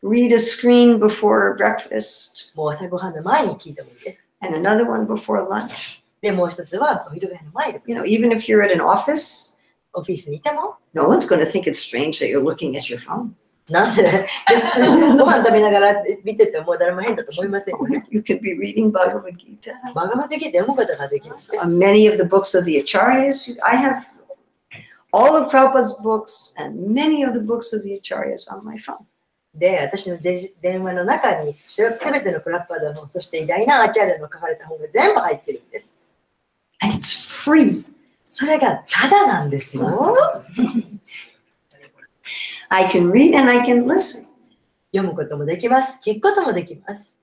Read a screen before breakfast, もう朝ごはんの前に聞いてもいいです。 and another one before lunch. で、もう一つはお昼ご飯の前で。Even if you're at an office, オフィスにいても、no one's going to think it's strange that you're looking at your phone. なんでですご飯食べながら見てても誰も変だと思いませんよね。You can be reading Bhagavad Gita. バガバ的で読むことができるんです。Many of the books of the Acharyas, I have all of Prabhupada's books and many of the books of the Acharyas on my phone. で、私の電話の中にすべてのプラッパーダの本、そして偉大なアーチャーリャの書かれた本が全部入ってるんです。And it's free. それがタダなんですよ。I can read and I can listen. 読むこともできます。聞くこともできます。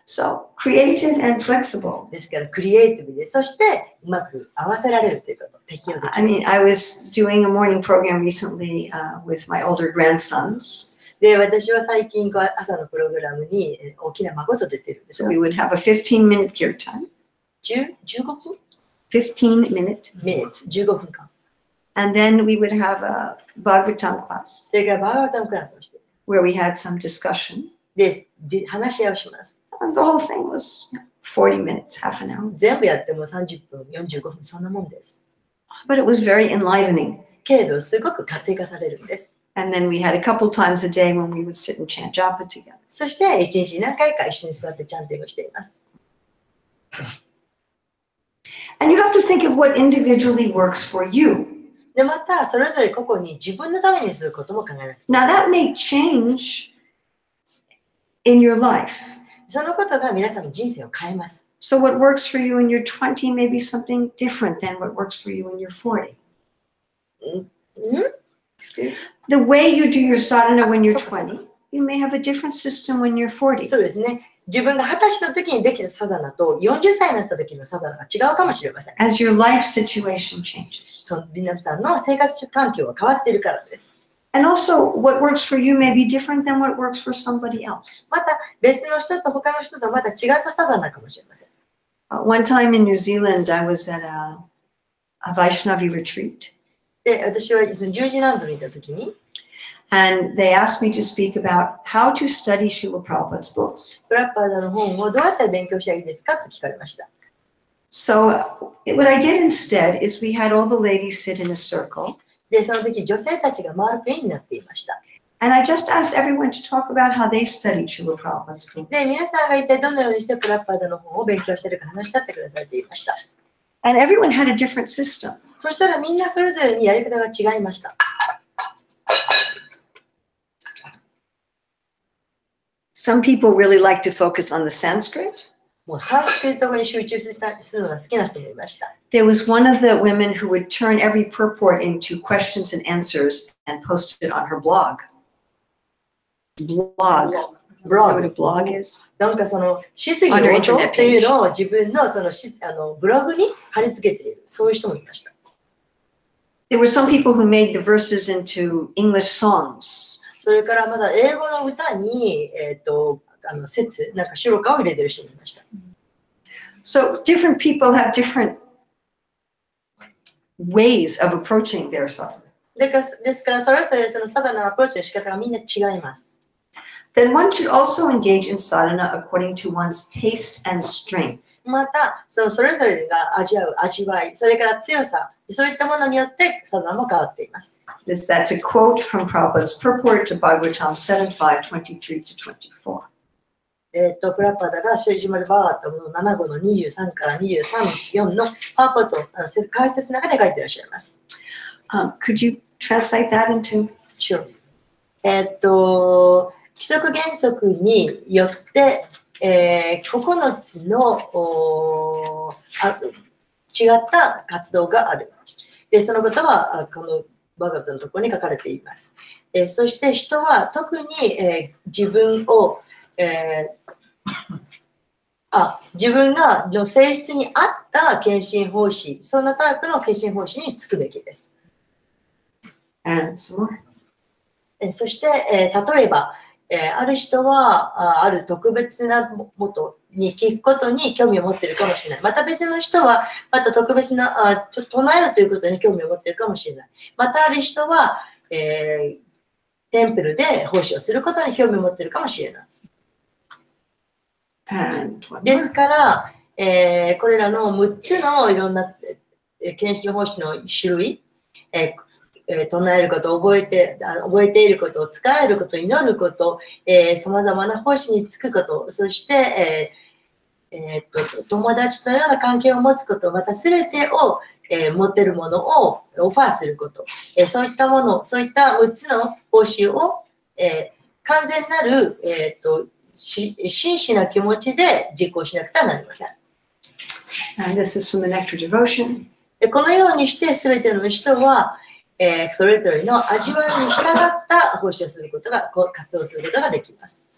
So, creative and flexible. ですから、クリエイティブで、そしてうまく合わせられるということ、適用できる。I mean, I was doing a morning program recently with my older grandsons. で、私は最近朝のプログラムに大きな孫と出てるんです So よ。 we would have a 15-minute kirtan. 15分 15-minute. minutes 15分間。And then we would have a Bhagavatam class それからバーガータムクラスをして、 where we had some discussion. で、話し合いをします。And the whole thing was 40 minutes, half an hour. 全部やっても30分、45分、そんなもんです。But it was very enlivening. けれど、すごく活性化されるんです。And then we had a couple times a day when we would sit and chant japa together. そして、一日何回か一緒に座ってチャンティングをしています。And you have to think of what individually works for you. で、また、それぞれ個々に自分のためにすることも考えなくちゃ Now that may change in your life. そのことが皆さんの人生を変えます。 So what works for you in your 20 may be something different than what works for you in your 40. The way you do your sadhana when you're 20, you may have a different system when you're 40. そうですね。自分が20歳の時にできたサダナと40歳になった時のサダナが違うかもしれません。As your life situation changes. その皆さんの生活環境が変わっているからです。 And also, what works for you may be different than what works for somebody else. また別の人と他の人とまた違ったサダナかもしれません。 One time in New Zealand, I was at a Vaishnavi retreat. で、私はそのニュージーランドにいた時に、 And they asked me to speak about how to study Srila Prabhupada's books. プラッパーダの本をどうやったら勉強したらいいですかと聞かれました。 So what I did instead is we had all the ladies sit in a circle. で、その時女性たちが丸く円になっていました。 And I just asked everyone to talk about how they studied Srila Prabhupada's books. で、皆さんが一体どのようにしてプラッパーダの本を勉強しているか話し合ってくださっていました。 And everyone had a different system. そしたらみんなそれぞれにやり方が違いました。 Some people really like to focus on the Sanskrit. もうサンスクリット語に集中するのが好きな人もいました。 There was one of the women who would turn every purport into questions and answers and post it on her blog. Blog. You know what a blog is? なんかその質疑応答っていうのを自分のそのブログに貼り付けている、そういう人もいました。 There were some people who made the verses into English songs. それからまだ英語の歌に、説、なんか主語歌を入れてる人もいました。 So different people have different ways of approaching their sadhana. ですからそれぞれそのサダナのアプローチの仕方がみんな違います。 Then one should also engage in sadhana according to one's taste and strength. また、それぞれが味わい、それから強さ、そういったものによってサダナも変わっています。 That's a quote from Prabhupada's purport to Bhagavatam 7:5, 23 to 24. プラッパダがシュリジマルバーガータの7号の23から23、4のパーポート、解説の中で書いていらっしゃいます。Could you translate that into? Sure. 規則原則によって、9つの違った活動がある。で、そのことはこのバーガータのところに書かれています。そして人は特に、自分を自分の性質に合った献身奉仕、そんなタイプの献身奉仕に就くべきです。そして、例えば、ある人はある特別なことに聞くことに興味を持っているかもしれない。また別の人はまた特別な唱えるということに興味を持っているかもしれない。またある人は、テンプルで奉仕をすることに興味を持っているかもしれない。ですから、これらの6つのいろんな献身奉仕の種類、唱えること、覚えていること、使えること、祈ること、さまざまな奉仕に就くこと、そして、友達とのような関係を持つこと、また全てを、持っているものをオファーすること、そういったもの、そういった6つの奉仕を、完全なる、真摯な気持ちで実行しなくてはなりません。And this is from the Nectar Devotion. このようにして全ての人は、それぞれの味わいに従った奉仕をすることが、活動することができます。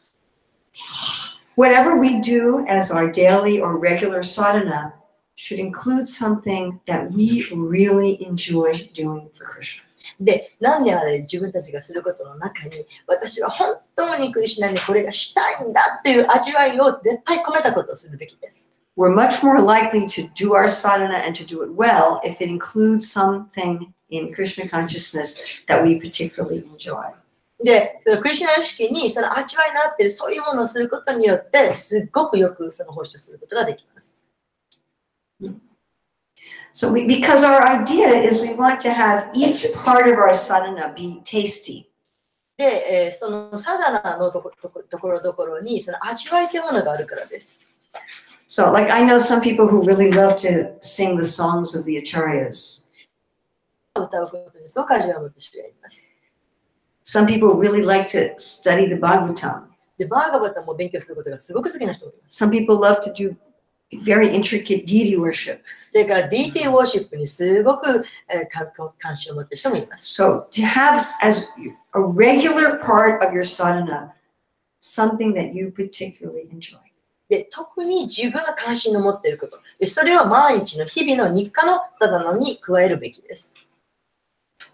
Whatever we do as our daily or regular sadhana should include something that we really enjoy doing for Krishna. で、何であれ自分たちがすることの中に、私は本当にクリシュナにこれがしたいんだっていう味わいを絶対込めたことをするべきです。We're much more likely to do our sadhana and to do it well if it includes something in Krishna consciousness that we particularly enjoy. で、クリシュナ意識にその味わいのあっているそういうものをすることによってすっごくよくその奉仕をすることができます。So because our idea is we want to have each part of our sadhana be tasty. で、そのサダナのところどころにその味わいというものがあるからです。So, like, I know some people who really love to sing the songs of the acharyas. 歌うことにすごく味わう私がいます。 Some people really like to study the Bhagavatam. で、バーガバタも勉強することがすごく好きな人もいます。 Some people love to do very intricate deity worship. それから DT ウォーシップにすごく関心を持っている人もいます。 So, to have as a regular part of your sadhana something that you particularly enjoy. で、特に自分が関心を持っていること。で、それを毎日の日々の日課のサダナに加えるべきです。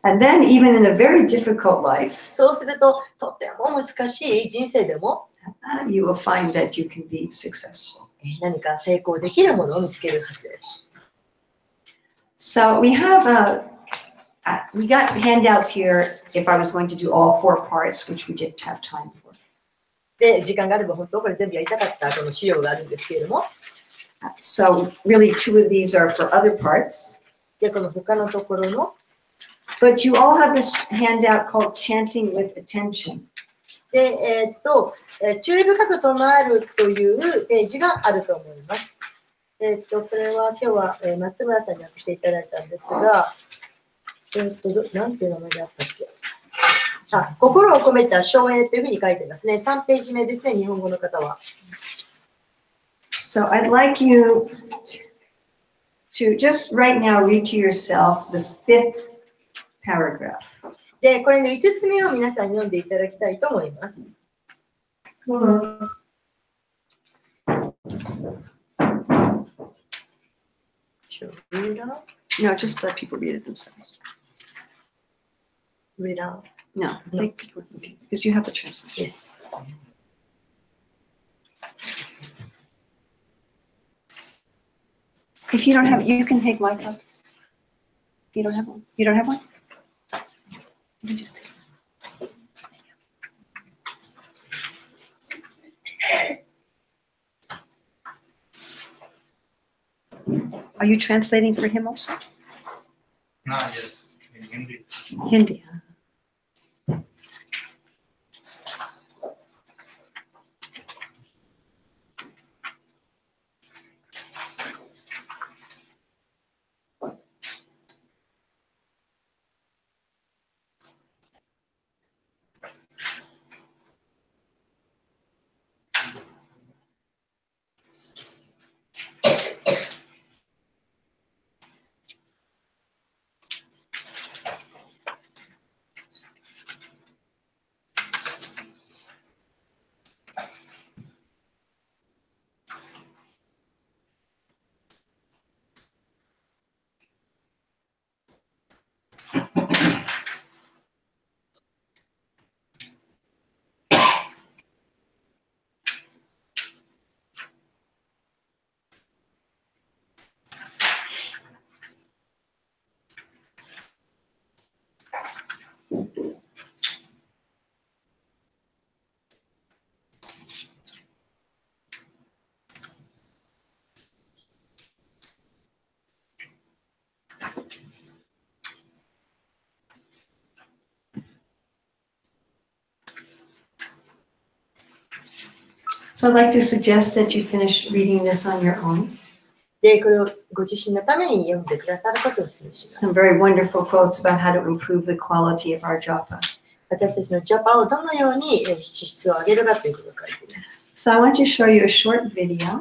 And then, even in a very difficult life, そうすると、とても難しい人生でも、you will find that you can be successful. 何か成功できるものを見つけるはずです。 So we we got handouts here if I was going to do all 4 parts, which we didn't have time for. で、時間があれば本当これ全部やりたかったこの資料があるんですけれども、 So really 2 of these are for other parts. で、この他のところの、 But you all have this handout called Chanting with Attention. で、注意深く唱えるというページがあると思います。これは今日は、松村さんに訳していただいたんですが、なんていう名前であったっけ？あ、心を込めた唱詠というふうに書いてますね。3ページ目ですね、日本語の方は。So I'd like you to just right now read to yourself the 5th paragraph. で、これの5つ目を皆さんに読んでいただきたいと思います。No, just let people read it themselves. Read out. No, like people, because you have the translation. Yes. If you don't have it, you can take my copy. You don't have one? You don't have one? You just take it. Are you translating for him also? Yes, in Hindi. Hindi. So I'd like to suggest that you finish reading this on your own. で、これをご自身のために読んでくださることをお勧めします。 Some very wonderful quotes about how to improve the quality of our japa. 私たちのジャパンをどのように資質を上げるかということが書いています。 So I want to show you a short video,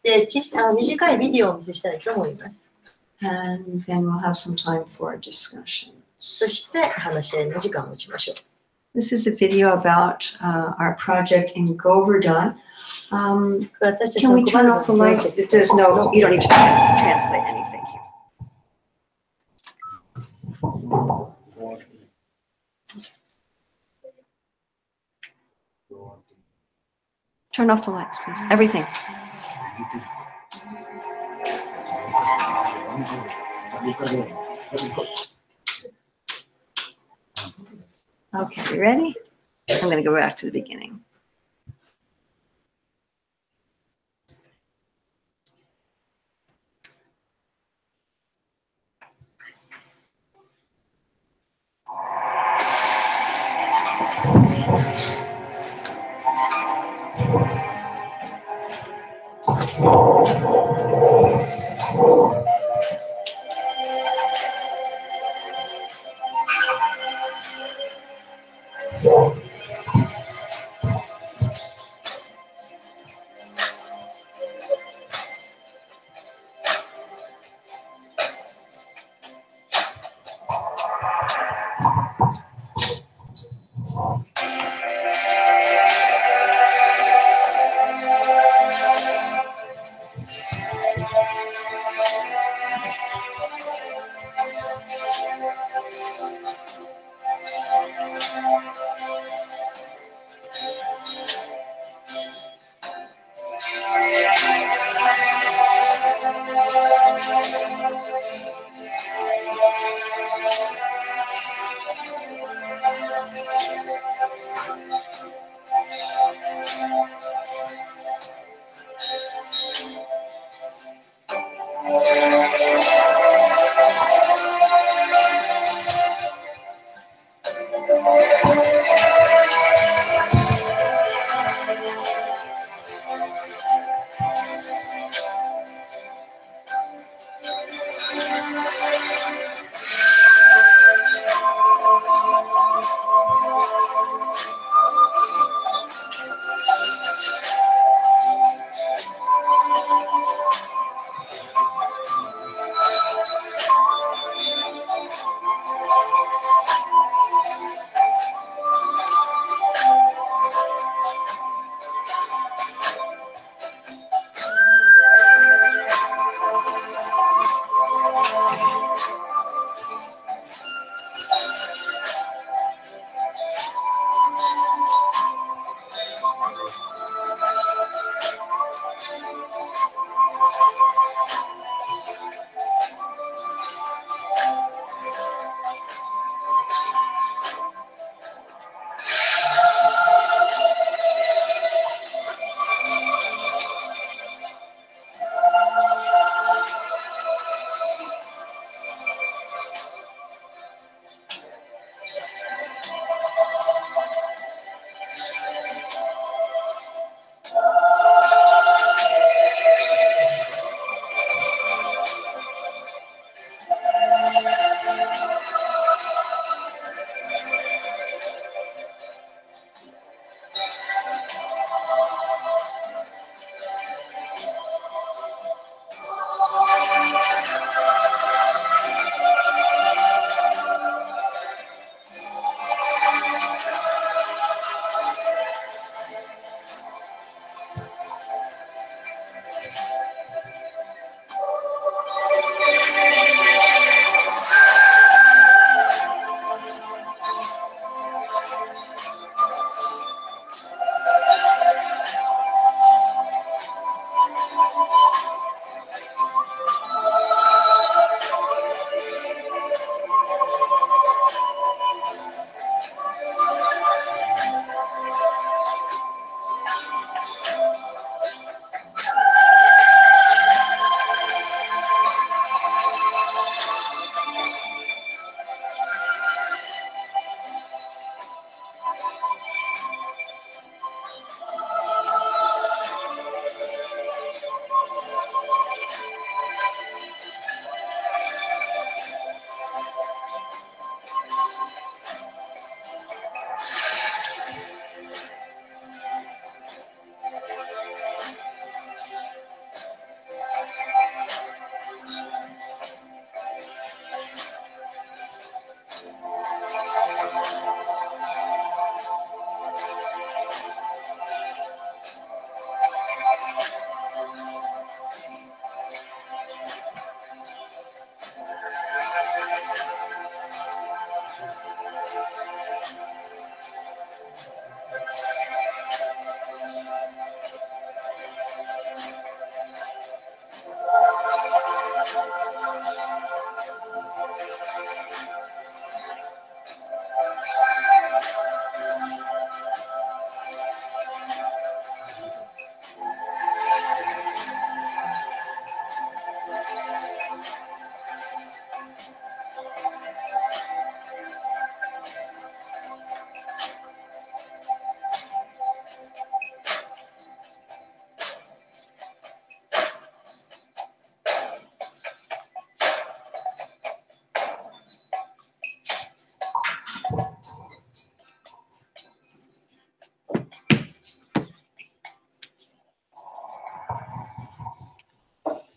で、短いビデオをお見せしたいと思います。 and then we'll have some time for discussions. そして話し合いの時間を持ちましょう。 This is a video about our project in Govardhan. 私たち Can の we turn off the lights? It does no, you don't need to translate anything here. Turn off the lights, please. Everything. Okay, you ready? I'm going to go back to the beginning.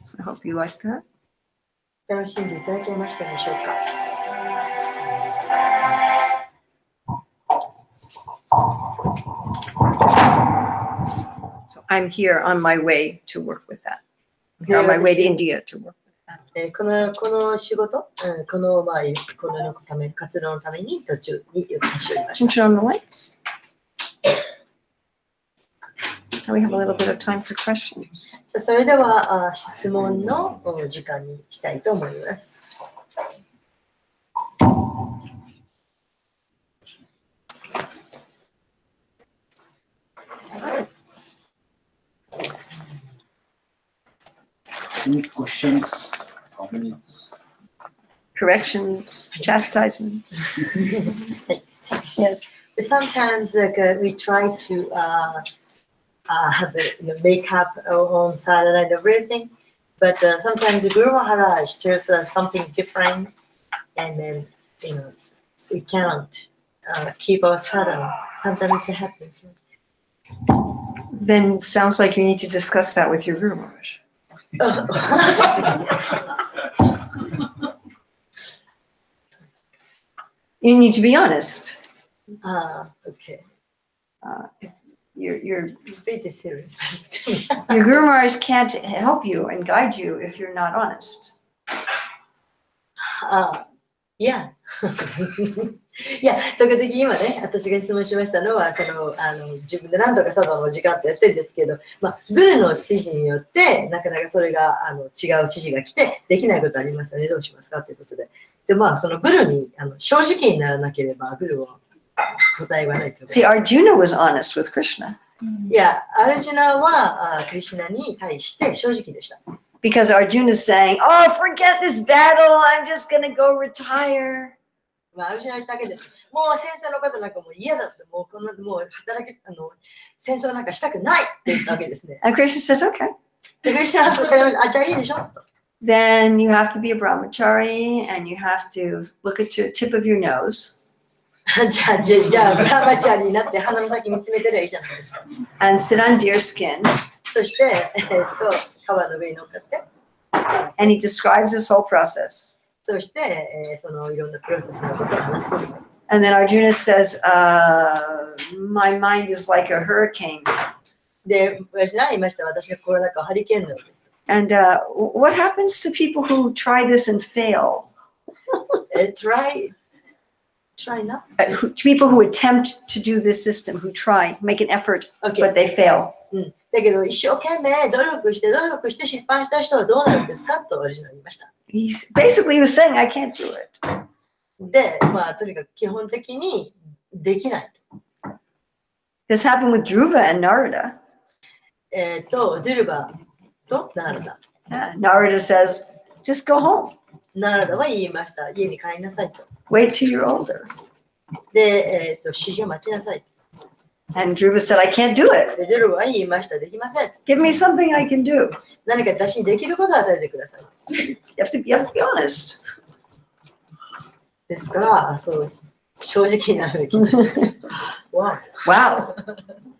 So I hope you like that. 楽しんでいただけましたでしょうか。So I'm here on my way to work with that. Here on my way to India to work with that. この仕事、このため活動のために途中に立ち寄りまし Turn on the lights. So we have a little bit of time for questions. た。それでは質問の時間にしたいと思います。Any questions, comments? Corrections, chastisements. Yes. Sometimes we try to have make up our own salad and everything, but sometimes Guru Maharaj tells us something different, and then we cannot keep our sadhana. Sometimes it happens. Then sounds like you need to discuss that with your Guru Maharaj. You need to be honest. Okay. Your It's pretty serious. Guru Maharaj can't help you and guide you if you're not honest. Yeah. いや、時々今ね、私が質問しましたのは、自分で何とかサダの時間ってやってるんですけど、グルの指示によって、なかなかそれが違う指示が来て、できないことありますよね、どうしますかということで。で、そのグルに正直にならなければ、グルは答えはないと。See, Arjuna was honest with Krishna. いや、アルジュナはクリシュナに対して正直でした。Because Arjuna's saying, oh, forget this battle, I'm just going to go retire. アルジュナ言ったわけです。もう戦争のことなんかもう嫌だって、もう働き、戦争なんかしたくないって言ったわけですね。And Krishna says, okay. で、クリシュナは答えました。じゃあいいでしょと。Then you have to be a brahmachari and you have to look at the tip of your nose. じゃあ、ブラマチャリになって鼻の先見つめてりゃいいじゃないですか。And sit on deer skin. そして、皮の上に乗っかって。And he describes this whole process. そして、そのいろんなプロセスのことを話している。And then Arjuna says, my mind is like a hurricane. で、私何言いました？私の心の中はハリケーンのようです。And what happens to people who try this and fail? Try not? People who attempt to do this system, who try, make an effort, but they fail. だけど、一生懸命努力して失敗した人はどうなるんですかと私は言いました。Basically, he was saying, I can't do it. で、とにかく基本的にできない。This happened with Dhruva and Narada. ドゥルバとナラダ。Narada says, just go home. ナラダは言いました。家に帰りなさいと。Wait till you're older. で、指示を待ちなさい。And Dhruva said, I can't do it. で、ドゥルバは言いました。できません。Give me something I can do. 何か私にできることを与えてください。You have to be honest. ですから、そう、正直になるべきです。wow. Wow.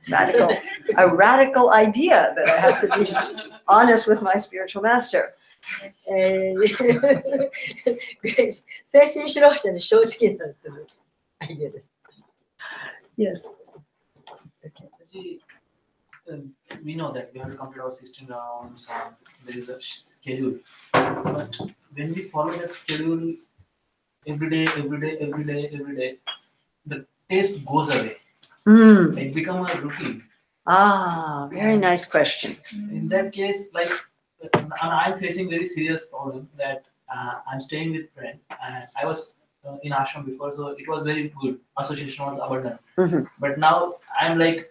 Radical. A radical idea that I have to be honest with my spiritual master. 精神指導者に正直になるというアイデアです。Yes. We know that we have to complete our 16 rounds and there is a schedule. But when we follow that schedule every day, the taste goes away. It becomes a routine. Very nice question. In that case, like I'm facing very serious problem that I'm staying with friend. I was in ashram before, so it was very good. Association was abundant. But now I'm like,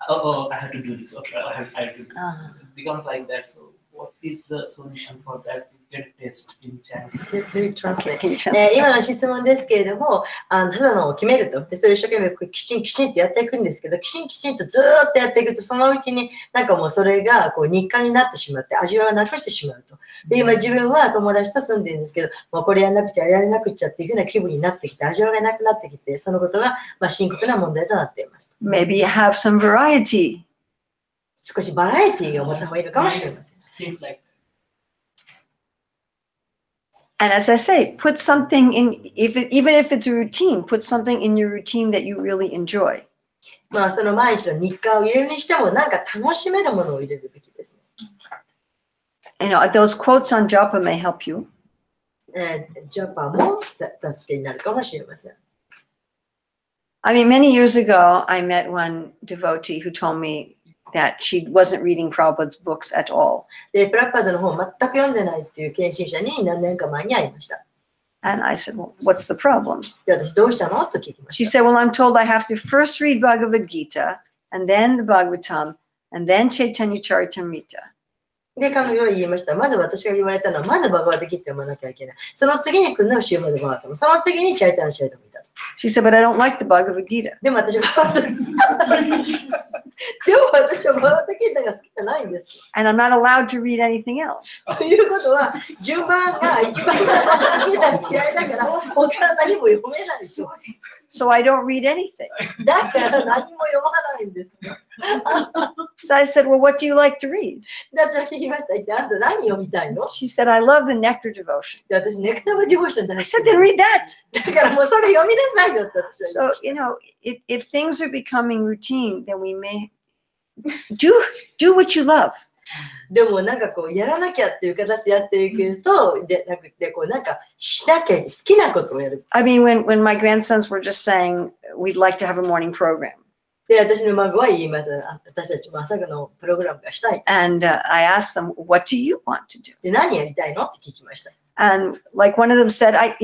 I have to do this. Okay, I have to do this. It becomes like that. So what is the solution for that? Get a taste in Chinese. Can you translate? 今の質問ですけれども、ただのを決めると。で、それを一生懸命きちんとやっていくんですけど、きちんとずーっとやっていくと、そのうちになんかもうそれがこう日課になってしまって、味わいをなくしてしまうと。で、今自分は友達と住んでるんですけど、もうこれやらなくちゃ、やらなくちゃっていうふうな気分になってきて、味わいがなくなってきて、そのことが深刻な問題となっています。Maybe have some variety. 少しバラエティーを持った方がいいのかもしれません。Things like And as I say, put something in, even if it's a routine, put something in your routine that you really enjoy. まあその毎日の日課を入れるにしてもなんか楽しめるものを入れるべきですね。You know, those quotes on japa may help you. ジャパンも助けになるかもしれません。I mean, many years ago, I met one devotee who told me that she wasn't reading Prabhupada's books at all. で、プラッパードの本を全く読んでないっていう献身者に何年か前に会いました。And I said, well, what's the problem? で、私どうしたのと聞きま She した。 said, well, I'm told I have to first read Bhagavad Gita, and then the Bhagavatam, and then Chaitanya Charitamrita. で、彼女は言いました。まず私が言われたのは、まずバガワッドギータを読まなきゃいけない。その次に来るのがシューマドバータム。その次にチャイタンシャイタムイタ。 She said, but I don't like the Bhagavad Gita. でも私はでも私はバガワッドギータが好きじゃないんです。 And I'm not allowed to read anything else. ということは、順番が一番バガワッドギータが嫌いだから、他の何も読めないでしょ。 So I don't read anything. だから何も読まないんです。 So I said, well, what do you like to read? で、私は聞きました。一体あなた何読みたいの？ She said, I love the nectar devotion. で、私、ネクターバディボーション大 I 好 said, き then read that. だからもうそれ読みなさいよって私は言い So, ました。 you know, if things are becoming routine, then we may do what you love. でもなんかこうやらなきゃっていう形でやっていくと、でなくてこうなんかしなきゃ好きなことをやる。 I mean, when my grandsons were just saying, we'd like to have a morning program. で、私の孫は言います。私たちも朝のプログラムがしたい。 And I asked them, what do you want to do? で、何やりたいのって聞きました。 And like one of them said, I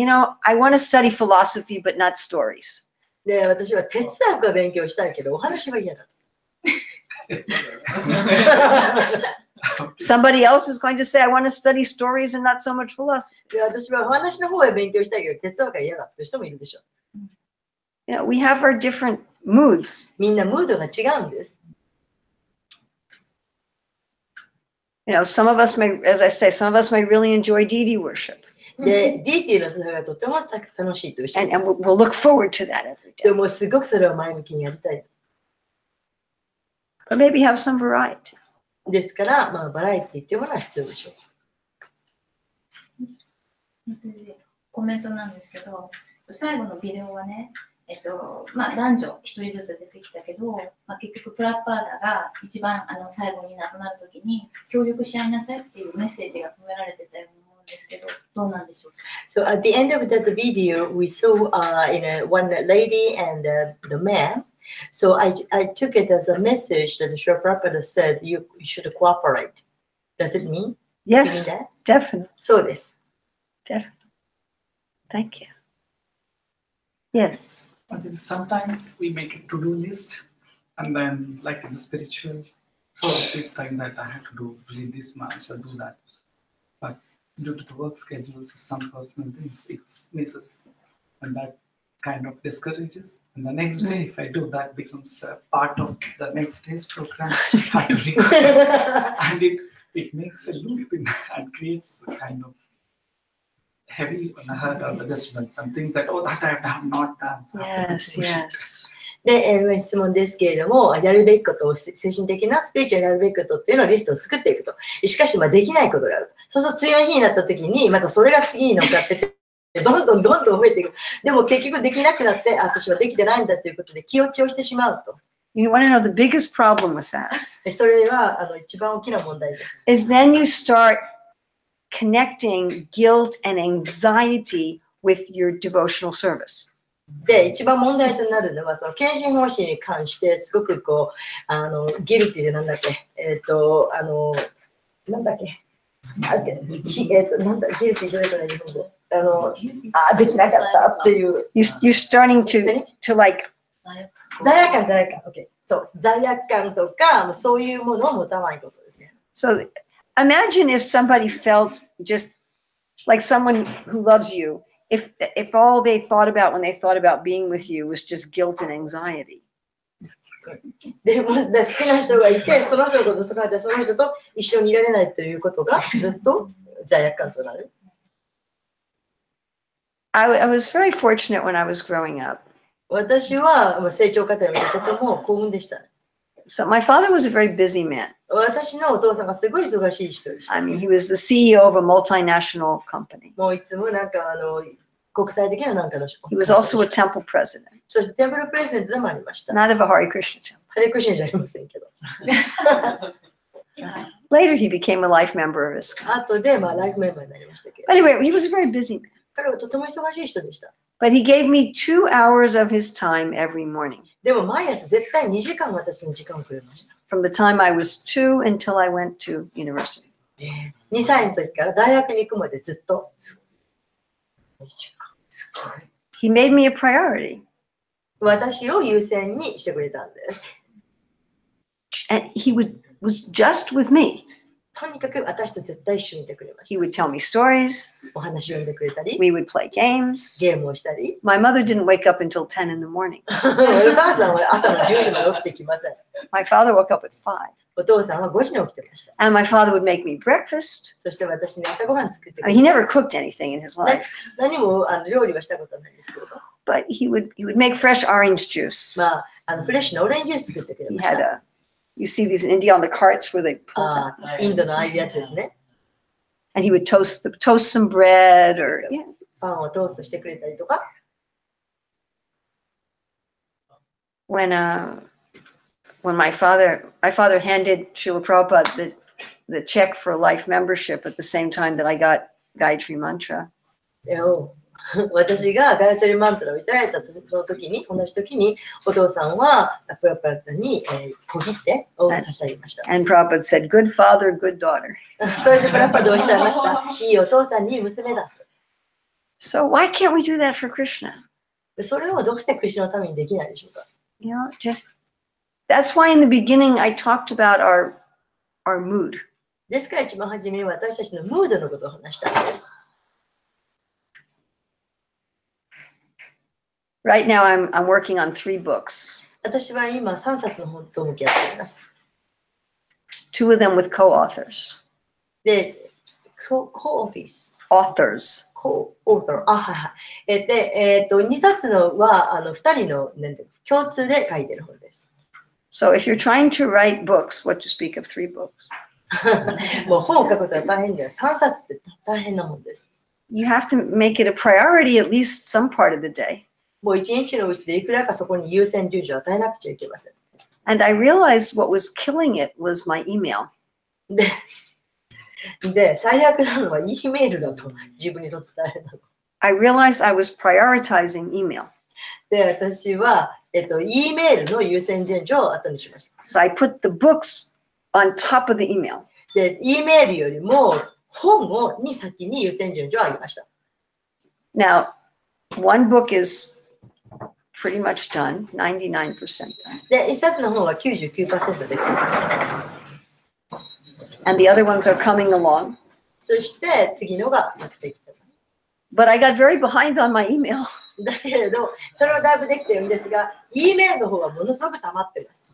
want to study philosophy, but not stories. で、私は哲学は勉強したいけど、お話は嫌だ。 Somebody else is going to say, I want to study stories and not so much philosophy. で、私はお話の方は勉強したいけど、哲学は嫌だっていう人もいるでしょ。 You know, we have our different moods. みんなムードが違うんです。 You know, some of us may, as I say, some of us may really enjoy deity worship. で、DT の崇拝がとても楽しいという人もい And ます。 we'll look forward to that every で day. もすごくそれを前向きにやりたい。 But maybe have some variety. ですから、まあ、バラエティっていうものは必要でしょう。コメントなんですけど、最後のビデオはね、まあ、男女一人ずつ出てきたけど、まあ、結局プラッパーダが一番最後に亡くなるときに協力し合いなさいっていうメッセージが込められてたように思うんですけど、どうなんでしょうか。So at the end of that video, we saw one lady and the man. So I took it as a message that the Sri Prabhupada said you should cooperate. Does it mean? Yes, Mean that? definitely. そうです。 Definitely. Thank you. Yes. I think sometimes we make a to-do list, and then, like in the spiritual, so big time that I have to do read this much or do that. But due to the work schedules or some personal things, it misses, and that kind of discourages. And the next day, if I do, that becomes a part of the next day's program. I have to record. And it makes a loop in and creates a kind of heavy on the heart of the disturbance and things that, oh, that I have not done. Yes, yes. で、質問ですけれども、やるべきことを、精神的なスピリチュアルやるべきことっていうのをリストを作っていくと。しかし、まあ、できないことがあると。そうすると次の日になった時に、またそれが次に乗っかってて、どんどん増えていく。でも結局できなくなって、私はできてないんだということで気落ちをしてしまうと。You want to know the biggest problem with that それは一番大きな問題です。 is then you start connecting guilt and anxiety with your devotional service. で、一番問題となるのは、その献身方針に関して、すごくこう、ギルティでなんだっけ、なんだっけ、なんだ、ギルティじゃないかな、日本語。できなかったっていう。You're starting to like, 罪悪感、OK。そう、罪悪感とか、そういうものを持たないことですね。so imagine if somebody felt just like someone who loves you, if all they thought about when they thought about being with you was just guilt and anxiety. でも好きな人がいて、その人のことを考えて、その人と一緒にいられないということがずっと罪悪感となる。I was very fortunate when I was growing up. 私は成長過程を見てとても幸運でした。So my father was a very busy man. 私のお父さんがすごい忙しい人でした。 I mean, he was the CEO of a multinational company. もういつもなんか国際的ななんかの仕事。 He was also a temple president, そしてテンプルプレゼントでもありました。 not of a Hare Krishna temple. ハレクシンじゃありませんけど。 Later, he became a life member of ISKCON. 後でライフメンバーになりましたけど。 Anyway, he was a very busy man. 彼はとても忙しい人でした。 But he gave me 2 hours of his time every morning. でも毎朝絶対2時間私に時間をくれました。 From the time I was 2 until I went to university. 2歳の時から大学に行くまでずっと。He made me a priority. 私を優先にしてくれたんです。 And he was just with me. とにかく私と絶対一緒にいてくれまし He would tell me stories. た。お話を読んでくれたり、 We would play games. ゲームをしたり。 My mother didn't wake up until 10 in the morning. お母さんは朝の10時まで起きてきません。 My father woke up at 5. お父さんは5時に起きてました。 And my father would make me breakfast. そして私に朝ごはん作ってく I れ mean, た。 he never cooked anything in his life, 何も料理はしたことはないんですけれど、 but he would make fresh orange juice. フレッシュなオレンジジュース作ってくれ He まし had た。 a, you see these in India on the carts where they pull あ down. インドのああいうやつですね。 And he would toast some bread or yeah. パンをトーストしてくれたりとか。 When my father handed Srila Prabhupada the check for life membership at the same time that I got Gayatri Mantra. 私がガヤトリマントラをいただいたその時に、同じ時にお父さんはプラプラに小切手を差し上げました。 And Prabhupada said, good father, good daughter. それでプラパでおっしゃいました。いいお父さんにいい娘だ。 So why can't we do that for Krishna? それをどうしてクリシュナのためにできないでしょうか。 You know, that's why in the beginning I talked about our mood. ですから一番初めに私たちのムードのことを話したんです。 Right now I'm working on 3 books, 私は今3冊の本と向き合っています。 2 of them with co-authors. で、コーフィス。 Authors. オーサー。あ、はいはい。で、2冊のは2人の共通で書いてる本です。So if you're trying to write books, what to speak of 3 books? もう本を書くことは大変だよ。3冊って大変なもんです。 You have to make it a priority at least some part of the day. もう1日のうちでいくらかそこに優先順序を与えなくちゃいけません。 And I realized what was killing it was my email. で、最悪なのは E メールだと自分にとって大変なの。I realized I was prioritizing email. で、私は、E メールの優先順序を後にしました。 So I put the books on top of the email. で、E メールよりも本に先に優先順序を上げました。 Now, one book is pretty much done, 99% done. で、1冊の本は 99% できています。 And the other ones are coming along. そして次のがやってきてます。 But I got very behind on my email. だけれど、それはだいぶできてるんですが、E メールの方はものすごく溜まってます。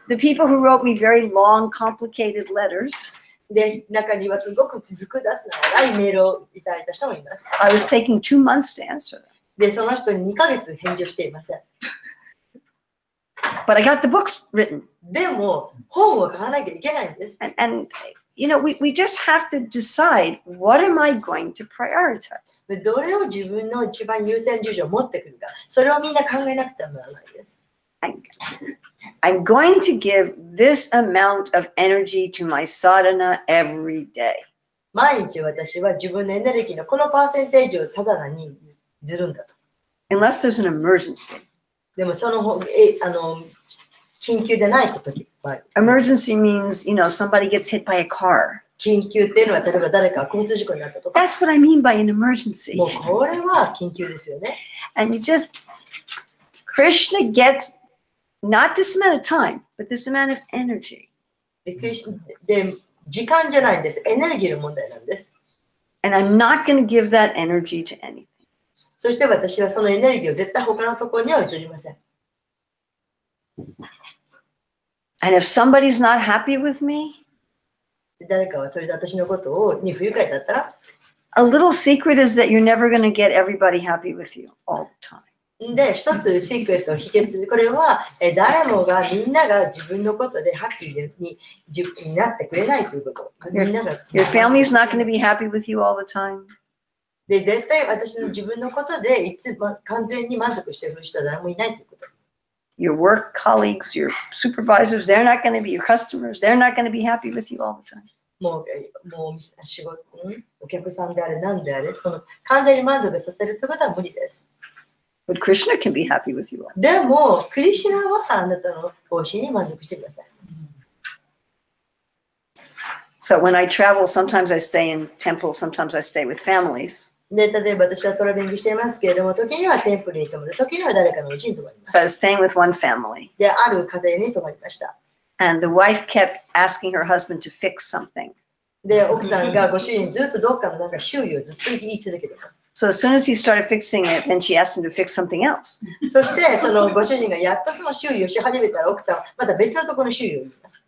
The people who wrote me very long, complicated letters, で、中にはすごく複雑な長いメールをいただいた人もいます。 I was taking 2 months to answer them. で、その人に2ヶ月返事をしていません。 But I got the books written. でも、本を書かなきゃいけないんです。 And you know, we just have to decide, what am I going to prioritize? でどれを自分の一番優先順序を持ってくるか、それをみんな考えなくてはならないです。 I'm going to give this amount of energy to my sadhana every day. 毎日私は自分のエネルギーのこのパーセンテージをサダナにずるんだと。 Unless there's an emergency. でもその緊急でない時は、 Emergency means, you know, somebody gets hit by a car. 緊急っていうのは例えば誰かが交通事故になったとか、 That's what I mean by an emergency. もうこれは緊急ですよね。 And Krishna gets not this amount of time, but this amount of energy. で、時間じゃないんです。エネルギーの問題なんです。 And I'm not going to give that energy to anything. そして私はそのエネルギーを絶対他のところには移りません。 And if somebody's not happy with me, 誰かはそれで私のことに不愉快だったら、 a little secret is that you're never going to get everybody happy with you all the time. で、一つシークレット、秘訣、これは誰もがみんなが自分のことでハッピーになってくれないということ。みんなが Your family's not going to be happy with you all the time. で、絶対私の自分のことでいつも完全に満足してくる人は誰もいないということ。Your work colleagues, your supervisors, they're not going to be, your customers, they're not going to be happy with you all the time. もう仕事、お客さんであれ、何であれ、その完全に満足させるということは無理です。But Krishna can be happy with you all. でも、クリシュナはあなたの奉仕に満足してくださいます。So when I travel, sometimes I stay in temples, sometimes I stay with families. で、例えば私はトラベリングしていますけれども、時にはテンプルに泊まる、時には誰かの家に泊まります。So I was staying with one family. で、ある家庭に泊まりました。And the wife kept asking her husband to fix something. で、奥さんがご主人にずっとどっかのなんか修理をずっと言い続けています。So as soon as he started fixing it, then she asked him to fix something else. そして、そのご主人がやっとその修理をし始めたら、奥さんはまた別のところの修理を言います。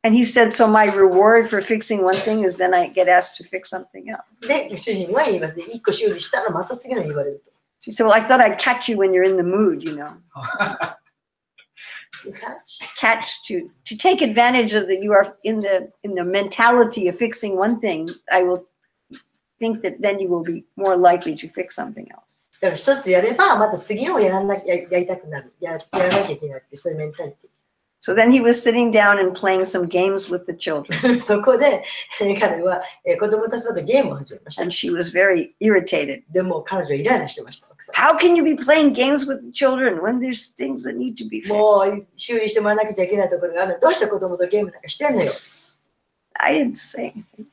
And he said, so my reward for fixing one thing is then I get asked to fix something else. で、主人は言いますね。一個修理したらまた次の言われると。She said, well, I thought I'd catch you when you're in the mood, you know. Catch to take advantage of that you are in the mentality of fixing one thing. I will think that then you will be more likely to fix something else. だから一つやれば、また次をやりたくなる。やらなきゃいけないって、そういうメンタリティ。So then he was sitting down and playing some games with the children. そこで彼は子供たちとゲームを始めました。And she was very irritated. でも彼女イライラしてました。 How can you be playing games with the children when there's things that need to be fixed? もう修理してもらわなきゃいけないところがあるの。どうして子供とゲームなんかしてんのよ。I didn't say anything.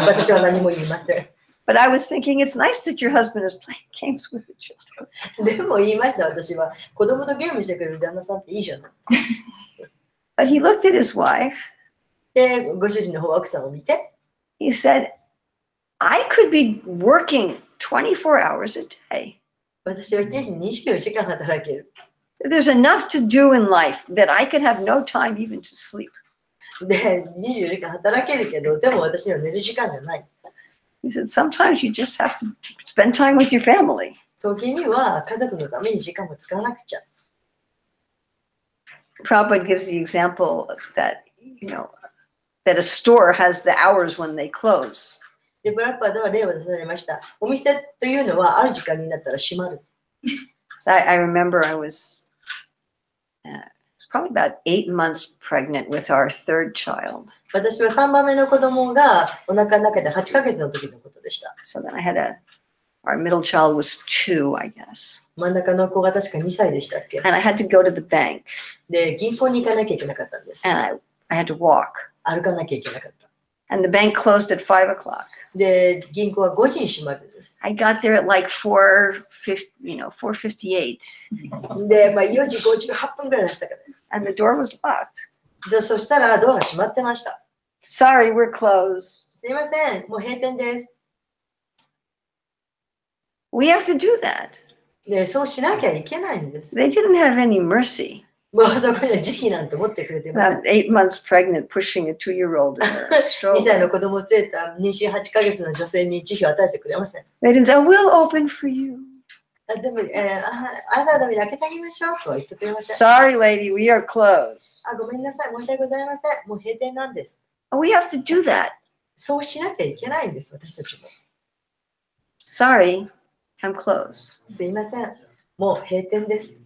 私は何も言いません。But I was thinking it's nice that your husband is playing games with the children. でも言いました、私は。子供とゲームしてくれる旦那さんっていいじゃない。But he looked at his wife. で、ご主人の方は奥さんを見て。He said, I could be working 24 hours a day. 私は1日24時間働ける。There's enough to do in life that I could have no time even to sleep. で、24時間働けるけど、でも私には寝る時間がない。He said, sometimes you just have to spend time with your family. 時には家族のために時間も使わなくちゃ。Prabhupada gives the example that, you know, that a store has the hours when they close. で、ブラッパーでは例を出されました。お店というのはある時間になったら閉まる。So I remember I was probably about 8 months pregnant with our third child. 私は3番目の子供がお腹の中で8ヶ月の時のことでした。So then I had our middle child was 2, I guess. 真ん中の子が確か2歳でしたっけ。 And I had to go to the bank. で、銀行に行かなきゃいけなかったんです。 And I had to walk. 歩かなきゃいけなかった。And the bank closed at 5 o'clock. で、銀行は5時に閉まるんです。I got there at like 4:58. で、まあ、4時58分ぐらいでしたから。And the door was locked. で、そしたらドアが閉まってました。Sorry, we're closed. すいません、もう閉店です。We have to do that. で、そうしなきゃいけないんです。They didn't have any mercy. もうそこには慈悲なんて持ってくれてません。 8 months pregnant, pushing a 2-year-old in a 2 stroller. 歳の子供を連れた妊娠8ヶ月の女性に慈悲を与えてくれません。 They didn't say, we'll open for you. でも、あなたのために開けてあげましょうとは言ってくれません。 Sorry, lady, we are closed. ごめんなさい、申し訳ございません。もう閉店なんです。 We have to do that. そうしなきゃいけないんです、私たちも。Sorry, I'm closed. すいません、もう閉店です。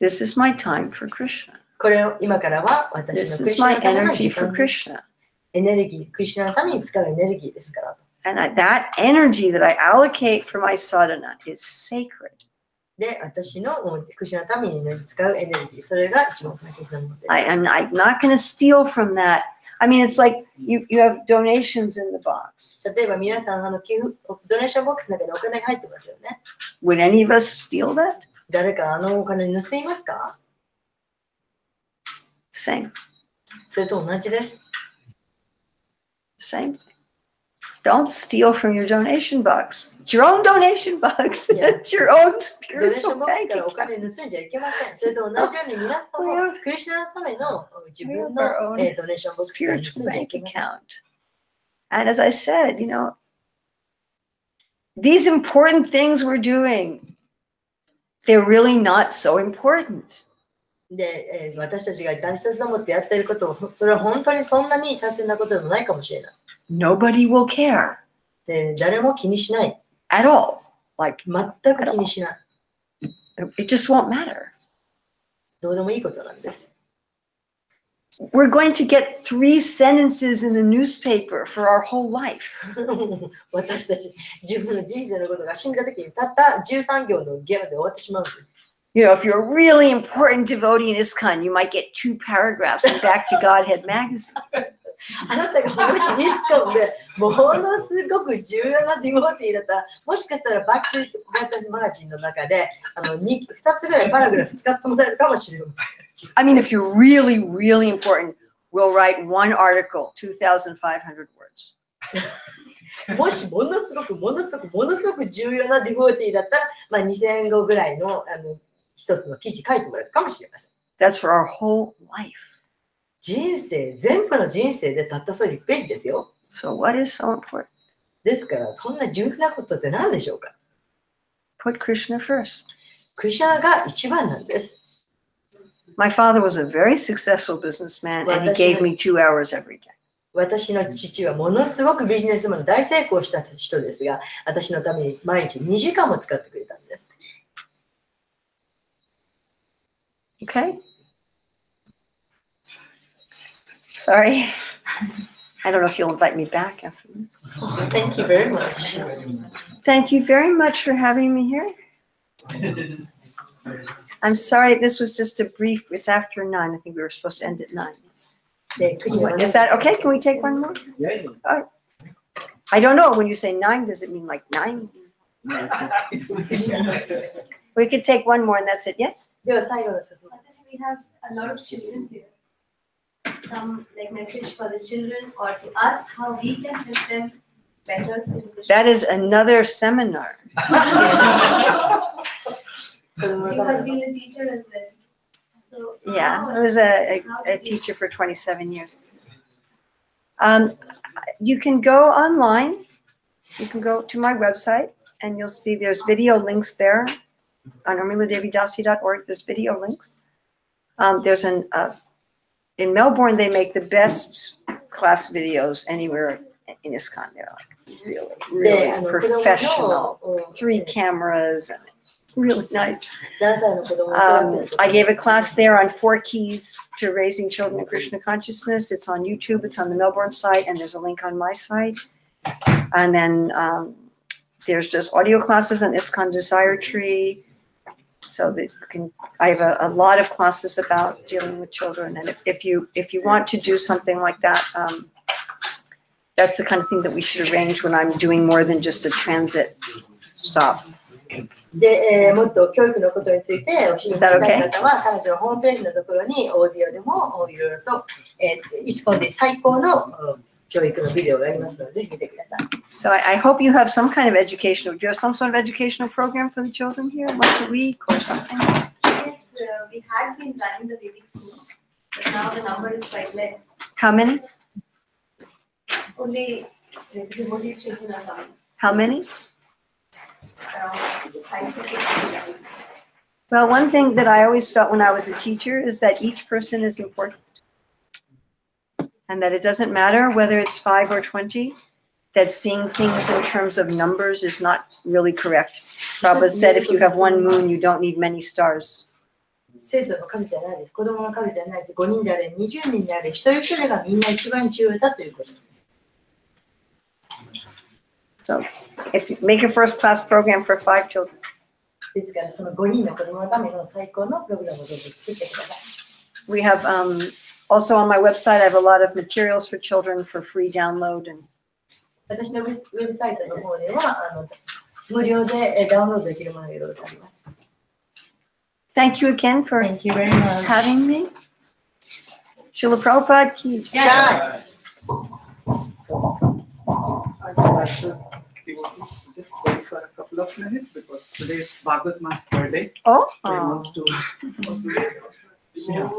This is my time for Krishna. これを今からは私の This クリ is シュナ my のための energy 時 for 間、 Krishna. エネルギー、クリシュナのために使うエネルギーですからと。And that energy that I allocate for my sadhana is sacred. で、私のクリシュナのために使うエネルギー、それが一番大切なものです。I'm not going to steal from that. I mean, it's like you have donations in the box. 例えば皆さん、寄付、ドネーションボックスの中にお金が入ってますよね。Would any of us steal that? 誰かお金盗みますか？ Same. それと同じです。Same thing. Don't steal from your donation box. It's your own donation box. Yeah. It's your own ドネーショ spiritual ンボックス bank からお account. 金盗んじゃいけません。それと同じように皆さんもクリスチャンのための自分の We have our own ドネーションボックスから Spiritual 盗んじゃい bank けません。 account. And as I said, you know, these important things we're doing, they're really not so important. で、私たちが大切だと思ってやってることを、それは本当にそんなに大切なことでもないかもしれない。Nobody will care で、誰も気にしない。at all. Like, 全く気にしない。it just won't matter. どうでもいいことなんです。We're going to get 3 sentences in the newspaper for our whole life. 私たち、自分の人生のことが死んだ時にたった13行のゲームで終わってしまうんです。You know, if you're a really important devotee in ISKCON, you might get 2 paragraphs in Back to Godhead magazine. あなたがもしイスコンでものすごく重要なディボーティーだったら、もしかしたらバックトゥガタマガジンの中で2つぐらいパラグラフ使ってもらえるかもしれない。I mean, if you're really, really important, we'll write 1 article, 2,500 words. もしものすごく重要なディボーティーだったら、まあ、2000語ぐらいの一つの記事書いてもらえるかもしれません。That's for our whole life. 人生、全部の人生でたったそれ1ページですよ。So what is so important? ですから、こんな重要なことって何でしょうか？ Put Krishna first. クリシュナが一番なんです。My father was a very successful businessman, and he gave me 2 hours every day. 私の父はものすごくビジネスマンの大成功した人ですが、私のために毎日2時間も使ってくれたんです。Okay? Sorry. I don't know if you'll invite me back after this. Thank you very much. Thank you very much for having me here. I'm sorry, this was just a brief, it's after 9. I think we were supposed to end at 9. で、9時まで Is that okay? Can we take one more? Yeah. I don't know. When you say 9, does it mean like 9? We could take one more and that's it, yes? では最後の説明。 We have a lot of children here. Some like message for the children or to us how we can help them better. That is another seminar. You have been a teacher as well. So Yeah, I was a teacher for 27 years. You can go online. You can go to my website and you'll see there's video links there on urmiladevidasi.org. There's video links. There's in Melbourne, they make the best class videos anywhere in ISKCON. They're like really professional, 3 cameras, and really nice. I gave a class there on 4 keys to raising children in Krishna consciousness. It's on YouTube. It's on the Melbourne site, and there's a link on my site. And then there's just audio classes on ISKCON Desire Tree. So that you can, I have a lot of classes about dealing with children, and if you want to do something like that, that's the kind of thing that we should arrange when I'm doing more than just a transit stop. で、もっと教育のことについて教えていただいた方は、彼女のホームページのところにオーディオでもいろいろと、イスコンで最高の教育のビデオがありますので、ぜひ見てください。So I hope you have some kind of educational, do you have some sort of educational program for the children here, once a week or something? yes, we had been running the Vedic school, but now the number is quite less. How many? Only the devotees children are coming. How many? Around 5 to 6. Well, one thing that I always felt when I was a teacher is that each person is important. And that it doesn't matter whether it's 5 or 20, that seeing things in terms of numbers is not really correct. Prabhupada said if you have 1 moon, you don't need many stars. 生徒の数じゃないです。子供の数じゃないです。5人であれ、20人であれ、一人一人がみんな一番重要だということです。So if you make a first class program for 5 children. ですから、その5人の子供のための最高のプログラムをどうぞ作ってください。We have also on my website, I have a lot of materials for children for free download. And 私のウェブサイトの方では無料でダウンロードできるものがいろいろあります。thank you again for Thank you very much. having me. Srila Prabhupada ki jai. Jai. I'd like to just wait for a couple of minutes because today is Bhagavad Ma's birthday. Oh. So he wants to. Yeah.